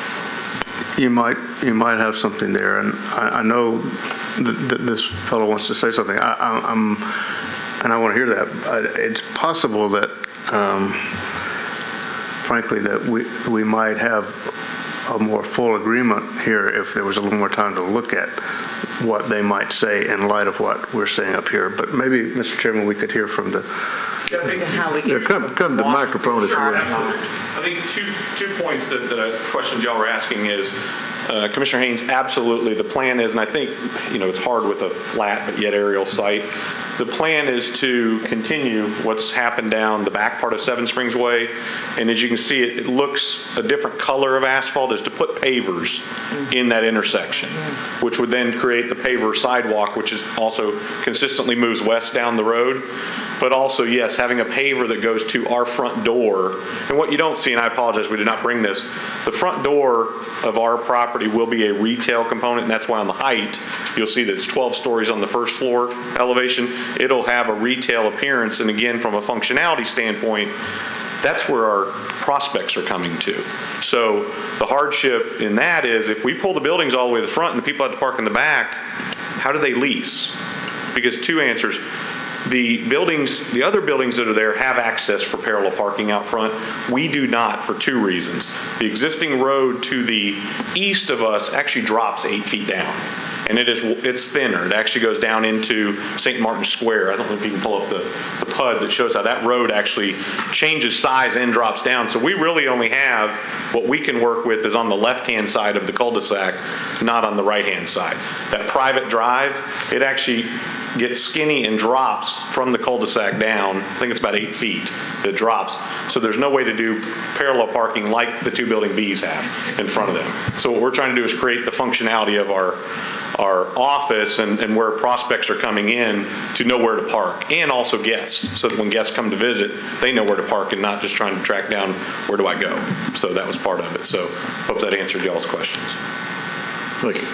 You might have something there, and I know that this fellow wants to say something. And I want to hear that. It's possible that, frankly, that we might have a more full agreement here if there was a little more time to look at what they might say in light of what we're saying up here. But maybe, Mr. Chairman, we could hear from the. Come to the microphone if you want. I think two points that the questions y'all were asking is, Commissioner Haynes, absolutely, the plan is, and I think, it's hard with a flat but yet aerial site. The plan is to continue what's happened down the back part of Seven Springs Way, and as you can see, it looks a different color of asphalt, is to put pavers in that intersection, which would then create the paver sidewalk, which is also consistently moves west down the road. But also, yes, having a paver that goes to our front door. And what you don't see, and I apologize, we did not bring this, the front door of our property will be a retail component, and that's why on the height, you'll see that it's 12 stories on the first floor elevation. It'll have a retail appearance, and again, from a functionality standpoint, that's where our prospects are coming to. So the hardship in that is if we pull the buildings all the way to the front and the people have to park in the back, how do they lease? Because two answers. The other buildings that are there have access for parallel parking out front. We do not for two reasons. The existing road to the east of us actually drops 8 feet down. And it's thinner. It actually goes down into St. Martin Square. I don't know if you can pull up the PUD that shows how that road actually changes size and drops down. So we really only have what we can work with is on the left-hand side of the cul-de-sac, not on the right-hand side. That private drive, it actually gets skinny and drops from the cul-de-sac down. I think it's about 8 feet that drops. So there's no way to do parallel parking like the two building Bs have in front of them. So what we're trying to do is create the functionality of our office and where prospects are coming in to know where to park, and also guests, so that when guests come to visit, they know where to park and not just trying to track down where do I go. So that was part of it. So hope that answered y'all's questions. Thank you.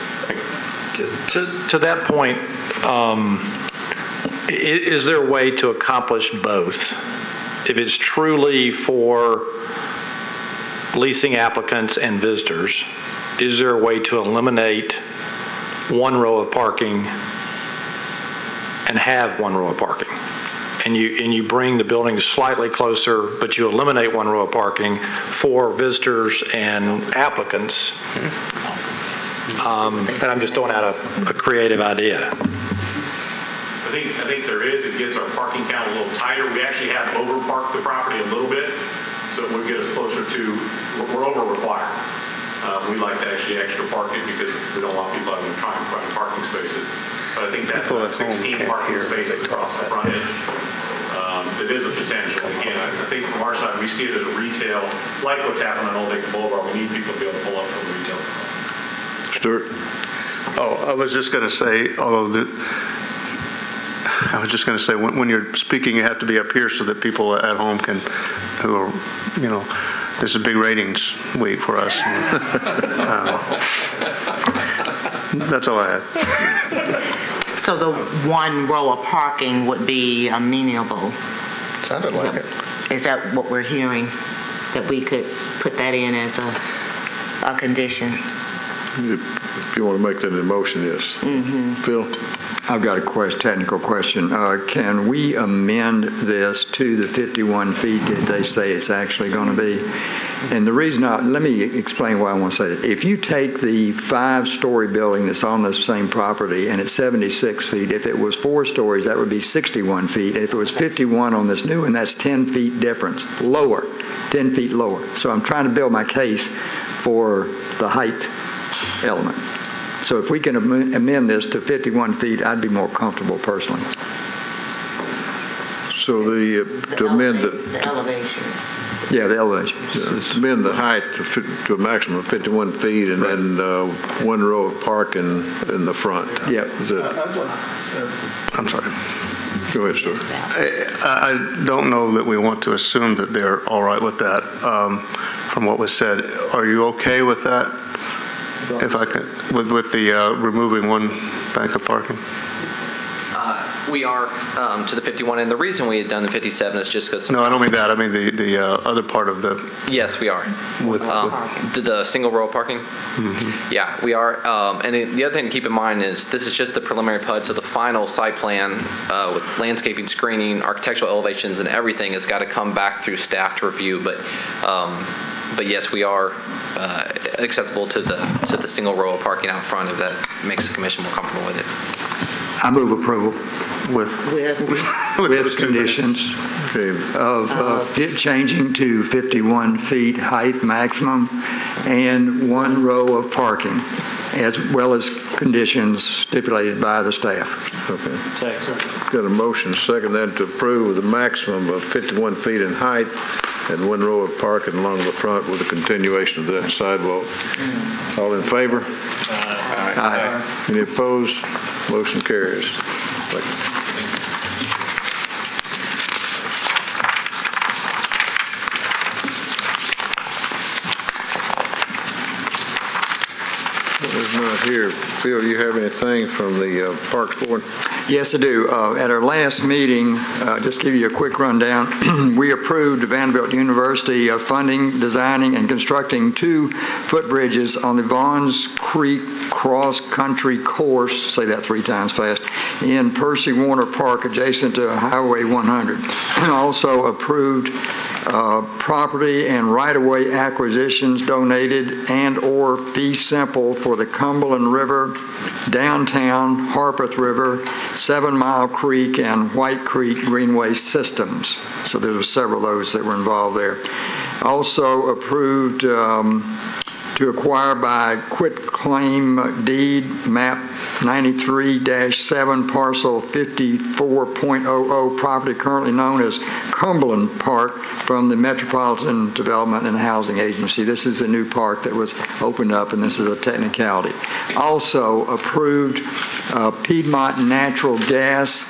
To that point, is there a way to accomplish both? If it's truly for leasing applicants and visitors, is there a way to eliminate one row of parking and have one row of parking? And you bring the buildings slightly closer, but you eliminate one row of parking for visitors and applicants. And I'm just throwing out a creative idea. I think there is. It gets our parking count a little tighter. We actually have over-parked the property a little bit, so it would get us closer to, we're over-required. We like to actually extra park it because we don't want people having to try and find parking spaces. But I think that's about 16 parking spaces across the front edge. It is a potential. Again, I think from our side, we see it as a retail, like what's happening on Old Acre Boulevard. We need people to be able to pull up from the retail. Stuart? Oh, I was just going to say, when you're speaking, you have to be up here so that people at home can, who are, this is a big ratings week for us. That's all I had. So the one row of parking would be amenable? Sounded like it. Is that what we're hearing? That we could put that in as a condition? If you want to make that in motion, yes. Mm-hmm. Phil? I've got a technical question. Can we amend this to the 51 feet that they say it's actually going to be? And the reason, let me explain why I want to say that. If you take the 5-story building that's on this same property and it's 76 feet, if it was 4 stories, that would be 61 feet. If it was 51 on this new one, that's 10 feet difference, lower, 10 feet lower. So I'm trying to build my case for the height element. So if we can amend this to 51 feet, I'd be more comfortable personally. So to amend the elevations. Yeah, the elevations. To amend the height to a maximum of 51 feet and then one row of parking in the front. Yeah. I'm sorry. Go ahead, sir. I don't know that we want to assume that they're all right with that. From what was said, are you okay with that? If I could, with the removing one bank of parking? We are to the 51, and the reason we had done the 57 is just because... No, I don't mean that. I mean the other part of the... Yes, we are. With the single row parking? Mm-hmm. Yeah, we are. And the other thing to keep in mind is this is just the preliminary PUD, so the final site plan with landscaping, screening, architectural elevations, and everything has got to come back through staff to review. But yes, we are acceptable to the single row of parking out front if that makes the commission more comfortable with it. I move approval with conditions of changing to 51 feet height maximum and one row of parking, as well as conditions stipulated by the staff. Okay. Got a motion second then to approve the maximum of 51 feet in height and one row of parking along the front with a continuation of that sidewalk. All in favor? Aye. Any opposed? Motion carries. There's not here. Phil, do you have anything from the Parks Board? Yes, I do. At our last meeting, just to give you a quick rundown, we approved Vanderbilt University funding, designing, and constructing 2 footbridges on the Vaughns Creek cross-country course, say that 3 times fast, in Percy Warner Park adjacent to Highway 100. Also approved property and right-of-way acquisitions donated and/or fee simple for the Cumberland River, downtown Harpeth River, 7 Mile Creek, and White Creek Greenway systems. So there were several of those that were involved there. Also approved to acquire by quitclaim deed map 93-7 parcel 54.00 property currently known as Cumberland Park from the Metropolitan Development and Housing Agency. This is a new park that was opened up, and this is a technicality. Also approved Piedmont Natural Gas.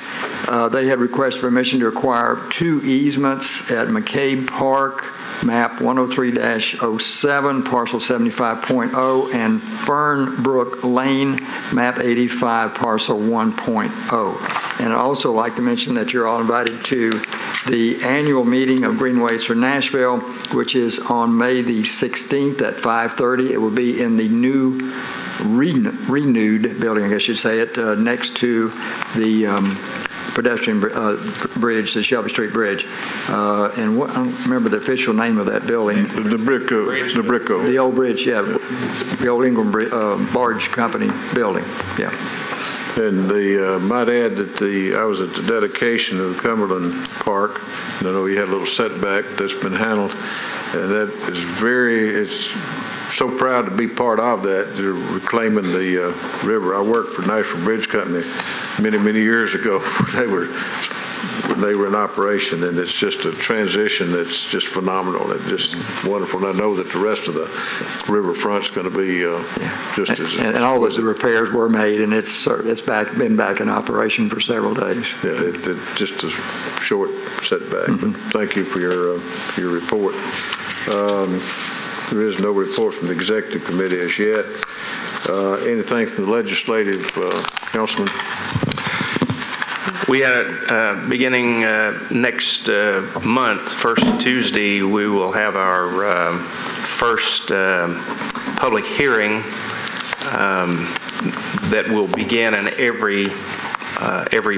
They had requested permission to acquire 2 easements at McCabe Park, map 103-07, parcel 75.0, and Fernbrook Lane, map 85, parcel 1.0. And I'd also like to mention that you're all invited to the annual meeting of Greenways for Nashville, which is on May the 16th at 5:30. It will be in the new renewed building, I guess you'd say it, next to the pedestrian bridge, the Shelby Street Bridge. And what, I don't remember the official name of that building. The Bricko. The old bridge, yeah. The old Ingram Barge Company building, yeah. And might add that I was at the dedication of the Cumberland Park. And I know you had a little setback that's been handled. And that is it's so proud to be part of that. They're reclaiming the river. I worked for National Bridge Company many years ago. They were in operation, and it's just a transition that's just phenomenal. It's just wonderful. And I know that the rest of the riverfront's going to be just as... And all of the repairs were made, and it's been back in operation for several days. Yeah, it's just a short setback. But thank you for your report. There is no report from the Executive Committee as yet. Anything from the Legislative Councilman? We had, beginning next month, first Tuesday, we will have our first public hearing that will begin an every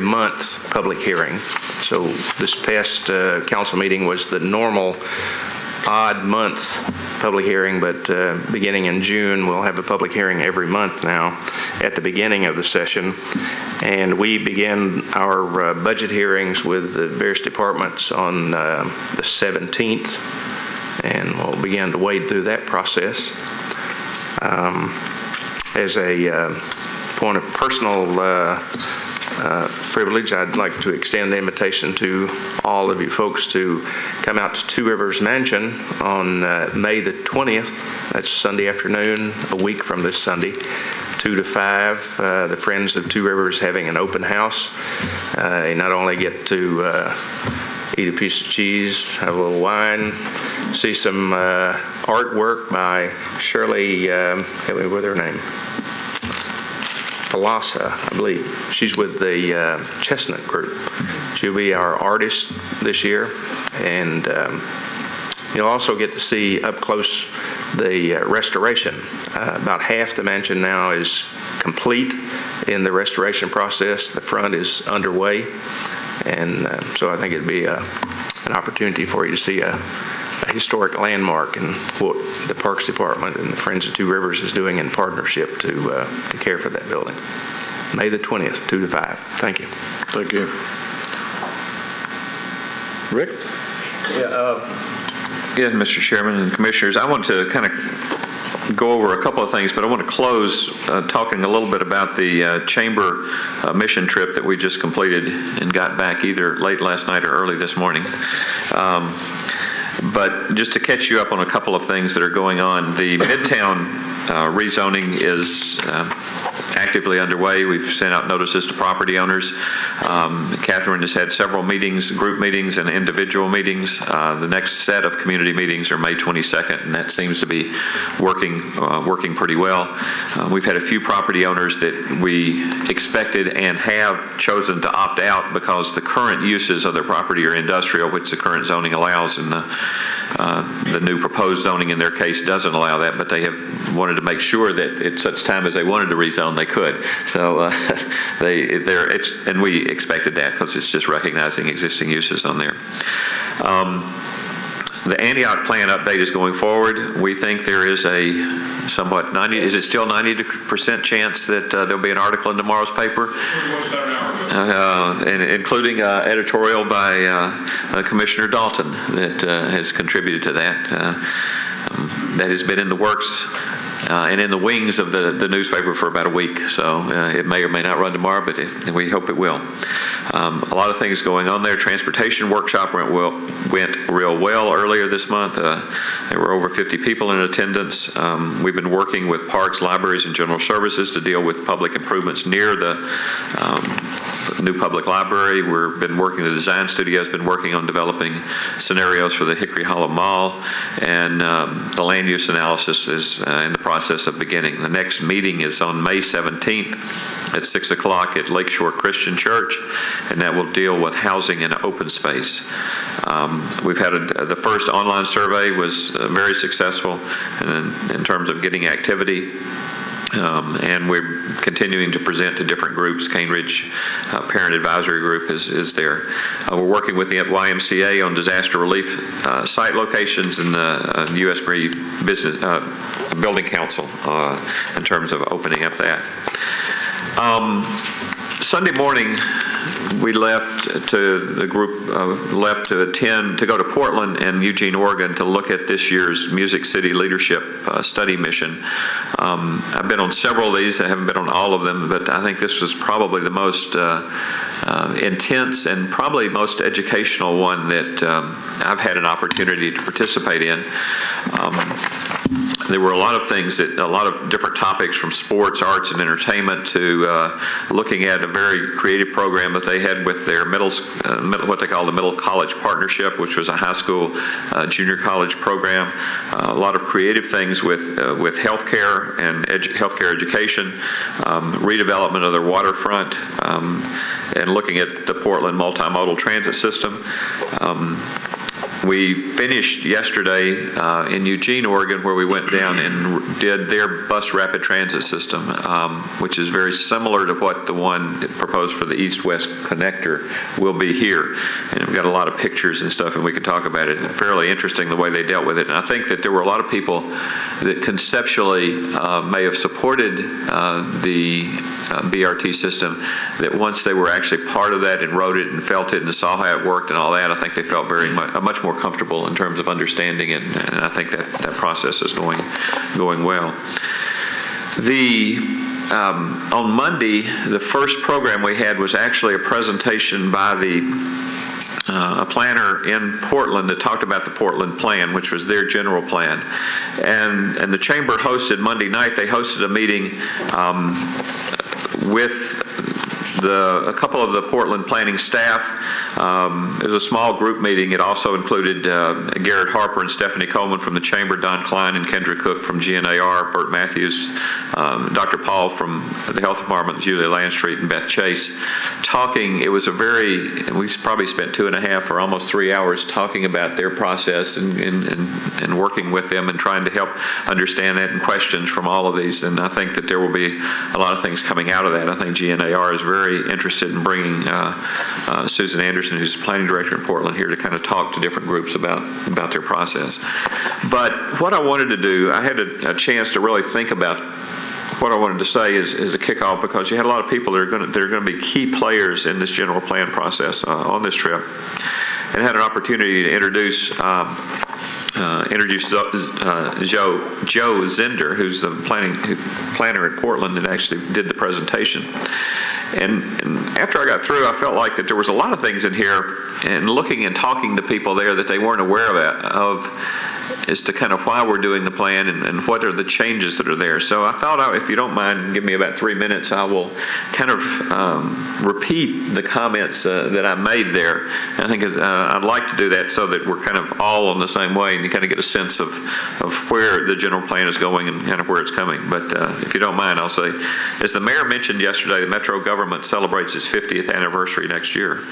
month public hearing. So this past council meeting was the normal odd month public hearing, but beginning in June, we'll have a public hearing every month now at the beginning of the session. And we begin our budget hearings with the various departments on the 17th, and we'll begin to wade through that process. As a point of personal privilege, I'd like to extend the invitation to all of you folks to come out to Two Rivers Mansion on May the 20th. That's Sunday afternoon, a week from this Sunday, 2 to 5. The Friends of Two Rivers having an open house. You not only get to eat a piece of cheese, have a little wine, see some artwork by Shirley, help me with her name, Palasa, I believe. She's with the Chestnut Group. She'll be our artist this year, and you'll also get to see up close the restoration. About half the mansion now is complete in the restoration process. The front is underway, and so I think it'd be an opportunity for you to see a historic landmark and what the Parks Department and the Friends of Two Rivers is doing in partnership to care for that building. May the 20th, 2 to 5. Thank you. Thank you. Rick? Yeah, Mr. Chairman and Commissioners, I want to kind of go over a couple of things, but I want to close talking a little bit about the chamber mission trip that we just completed and got back either late last night or early this morning. But just to catch you up on a couple of things that are going on, the Midtown rezoning is actively underway. We've sent out notices to property owners. Catherine has had several meetings, group meetings and individual meetings. The next set of community meetings are May 22nd, and that seems to be working pretty well. We've had a few property owners that we expected and have chosen to opt out because the current uses of their property are industrial, which the current zoning allows, and the new proposed zoning in their case doesn't allow that, but they have wanted to make sure that at such time as they wanted to rezone, they could. So and we expected that because it's just recognizing existing uses on there. The Antioch plan update is going forward. We think there is a somewhat 90, is it still 90% chance that there'll be an article in tomorrow's paper? And including editorial by Commissioner Dalton that has contributed to that. That has been in the works and in the wings of the newspaper for about a week. So it may or may not run tomorrow, but we hope it will. A lot of things going on there. Transportation workshop went real well earlier this month. There were over 50 people in attendance. We've been working with parks, libraries, and general services to deal with public improvements near the new public library. The design studio has been working on developing scenarios for the Hickory Hollow Mall, and the land use analysis is in the process of beginning. The next meeting is on May 17th at 6 o'clock at Lakeshore Christian Church, and that will deal with housing and open space. We've had the first online survey was very successful in terms of getting activity. And we're continuing to present to different groups. Cane Ridge Parent Advisory Group is there. We're working with the YMCA on disaster relief site locations and the U.S. Green Business Building Council in terms of opening up that. Sunday morning, we left to go to Portland and Eugene, Oregon to look at this year's Music City Leadership Study Mission. I've been on several of these. I haven't been on all of them, but I think this was probably the most intense and probably most educational one that I've had an opportunity to participate in. There were a lot of things, a lot of different topics, from sports, arts, and entertainment to looking at a very creative program that they had with their what they call the Middle College Partnership, which was a high school, junior college program. A lot of creative things with healthcare and healthcare education, redevelopment of their waterfront, and looking at the Portland multimodal transit system. We finished yesterday in Eugene, Oregon, where we went down and did their bus rapid transit system, which is very similar to what the one proposed for the East-West Connector will be here. And we've got a lot of pictures and stuff, and we can talk about it. Fairly interesting the way they dealt with it. And I think that there were a lot of people that conceptually may have supported the BRT system, that once they were actually part of that and wrote it and felt it and saw how it worked and all that, I think they felt much more comfortable in terms of understanding it, and I think that process is going well. On Monday, the first program we had was actually a presentation by a planner in Portland that talked about the Portland plan, which was their general plan. And the chamber hosted Monday night, they hosted a meeting with a couple of the Portland planning staff. It was a small group meeting. It also included Garrett Harper and Stephanie Coleman from the Chamber, Don Klein and Kendra Cook from GNAR, Bert Matthews, Dr. Paul from the Health Department, Julia Landstreet, and Beth Chase, talking. It was we probably spent 2.5 or almost 3 hours talking about their process and working with them and trying to help understand that, and questions from all of these. And I think that there will be a lot of things coming out of that. I think GNAR is very interested in bringing Susan Anderson, who's the planning director in Portland, here to kind of talk to different groups about their process. But what I wanted to do, I had a chance to really think about what I wanted to say is a kickoff, because you had a lot of people that are going to be key players in this general plan process on this trip, and had an opportunity to introduce Joe Zender, who's the planner at Portland that actually did the presentation. And after I got through, I felt like that there was a lot of things in here, and looking and talking to people there, that they weren't aware of as to kind of why we're doing the plan and what are the changes that are there. So I thought, if you don't mind, give me about 3 minutes, I will kind of repeat the comments that I made there. And I think I'd like to do that so that we're kind of all on the same way, and you kind of get a sense of where the general plan is going and kind of where it's coming. But if you don't mind, I'll say, as the mayor mentioned yesterday, the Metro government celebrates its 50th anniversary next year.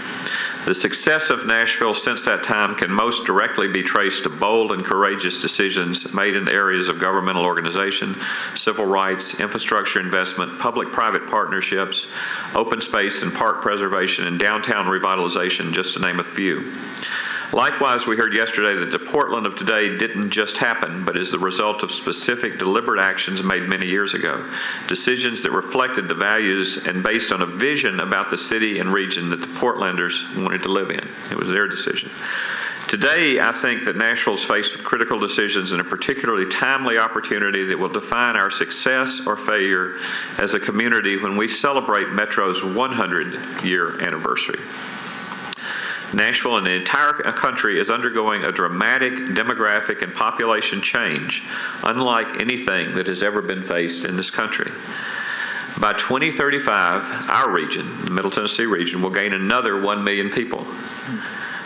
The success of Nashville since that time can most directly be traced to bold and courageous decisions made in the areas of governmental organization, civil rights, infrastructure investment, public-private partnerships, open space and park preservation, and downtown revitalization, just to name a few. Likewise, we heard yesterday that the Portland of today didn't just happen, but is the result of specific, deliberate actions made many years ago. Decisions that reflected the values and based on a vision about the city and region that the Portlanders wanted to live in. It was their decision. Today, I think that Nashville is faced with critical decisions and a particularly timely opportunity that will define our success or failure as a community when we celebrate Metro's 100-year anniversary. Nashville and the entire country is undergoing a dramatic demographic and population change, unlike anything that has ever been faced in this country. By 2035, our region, the Middle Tennessee region, will gain another 1 million people.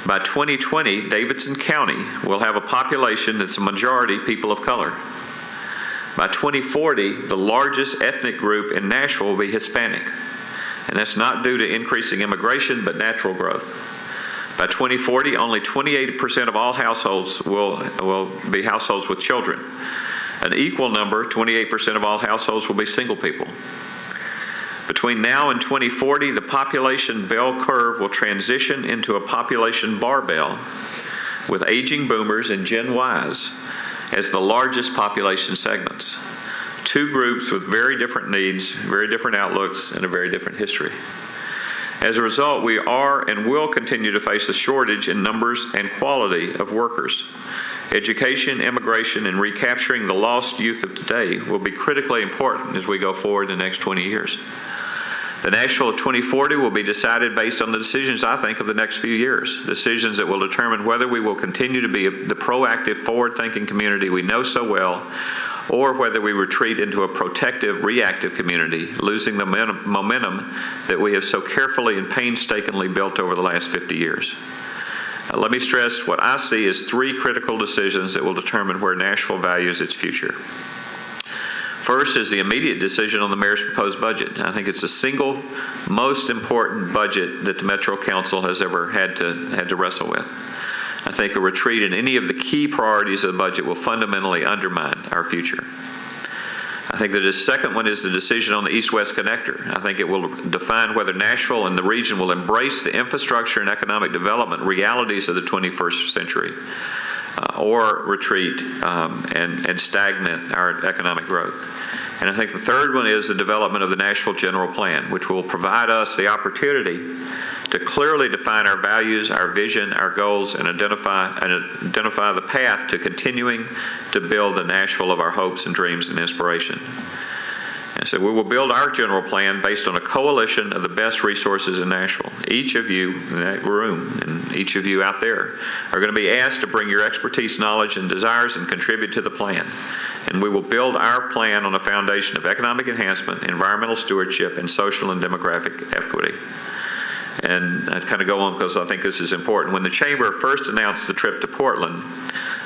By 2020, Davidson County will have a population that's a majority people of color. By 2040, the largest ethnic group in Nashville will be Hispanic. And that's not due to increasing immigration, but natural growth. By 2040, only 28% of all households will be households with children. An equal number, 28% of all households, will be single people. Between now and 2040, the population bell curve will transition into a population barbell with aging boomers and Gen Ys as the largest population segments. Two groups with very different needs, very different outlooks, and a very different history. As a result, we are and will continue to face a shortage in numbers and quality of workers. Education, immigration, and recapturing the lost youth of today will be critically important as we go forward in the next 20 years. The Nashville of 2040 will be decided based on the decisions, I think, of the next few years, decisions that will determine whether we will continue to be the proactive, forward-thinking community we know so well, or whether we retreat into a protective, reactive community, losing the momentum that we have so carefully and painstakingly built over the last 50 years. Let me stress what I see as three critical decisions that will determine where Nashville values its future. First is the immediate decision on the mayor's proposed budget. I think it's the single most important budget that the Metro Council has ever had to wrestle with. I think a retreat in any of the key priorities of the budget will fundamentally undermine our future. I think that the second one is the decision on the East-West Connector. I think it will define whether Nashville and the region will embrace the infrastructure and economic development realities of the 21st century. Or retreat and stagnate our economic growth. And I think the third one is the development of the Nashville General Plan, which will provide us the opportunity to clearly define our values, our vision, our goals, and identify the path to continuing to build the Nashville of our hopes and dreams and inspiration. And so we will build our general plan based on a coalition of the best resources in Nashville. Each of you in that room and each of you out there are going to be asked to bring your expertise, knowledge, and desires and contribute to the plan. And we will build our plan on a foundation of economic enhancement, environmental stewardship, and social and demographic equity. And I'd kind of go on because I think this is important. When the Chamber first announced the trip to Portland,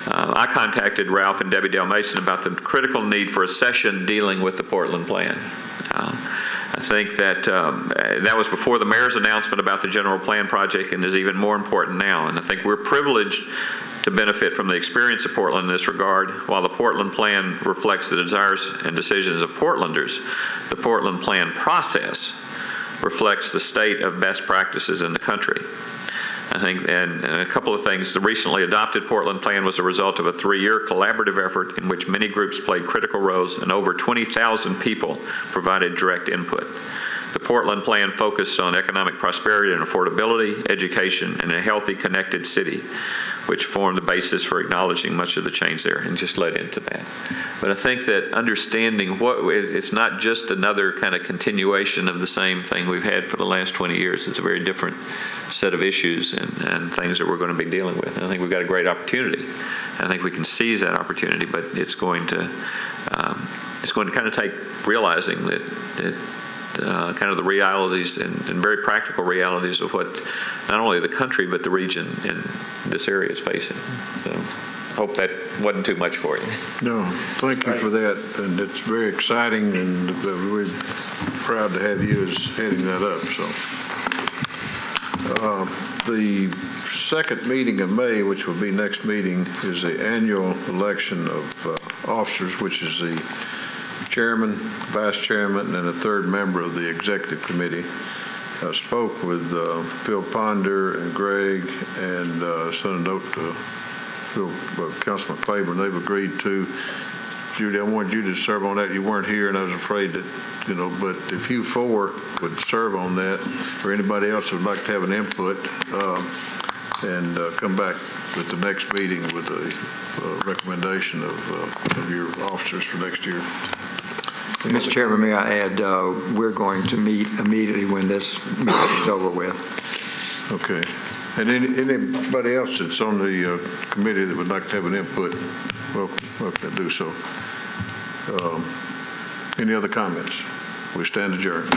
I contacted Ralph and Debbie Dale Mason about the critical need for a session dealing with the Portland plan. I think that that was before the mayor's announcement about the general plan project and is even more important now. And I think we're privileged to benefit from the experience of Portland in this regard. While the Portland plan reflects the desires and decisions of Portlanders, the Portland plan process reflects the state of best practices in the country. I think, and a couple of things, the recently adopted Portland plan was a result of a 3-year collaborative effort in which many groups played critical roles and over 20,000 people provided direct input. The Portland plan focused on economic prosperity and affordability, education, and a healthy, connected city, which formed the basis for acknowledging much of the change there and just led into that. But I think that understanding it's not just another kind of continuation of the same thing we've had for the last 20 years. It's a very different set of issues and things that we're going to be dealing with. And I think we've got a great opportunity. I think we can seize that opportunity, but it's going to kind of take realizing that kind of the realities and very practical realities of what not only the country but the region in this area is facing. So I hope that wasn't too much for you. No, thank you for that. And it's very exciting, and we're proud to have you as heading that up. So the second meeting of May, which will be next meeting, is the annual election of officers, which is the chairman, vice chairman, and a third member of the executive committee. I spoke with Phil Ponder and Greg and sent a note to Councilman Claiborne. They've agreed to. Judy, I wanted you to serve on that. You weren't here, and I was afraid that, but if you four would serve on that, or anybody else would like to have an input, and come back with the next meeting with a recommendation of your officers for next year. Mr. Chairman, may I add, we're going to meet immediately when this meeting is over with. Okay. And anybody else that's on the committee that would like to have an input, welcome to do so. Any other comments? We stand adjourned.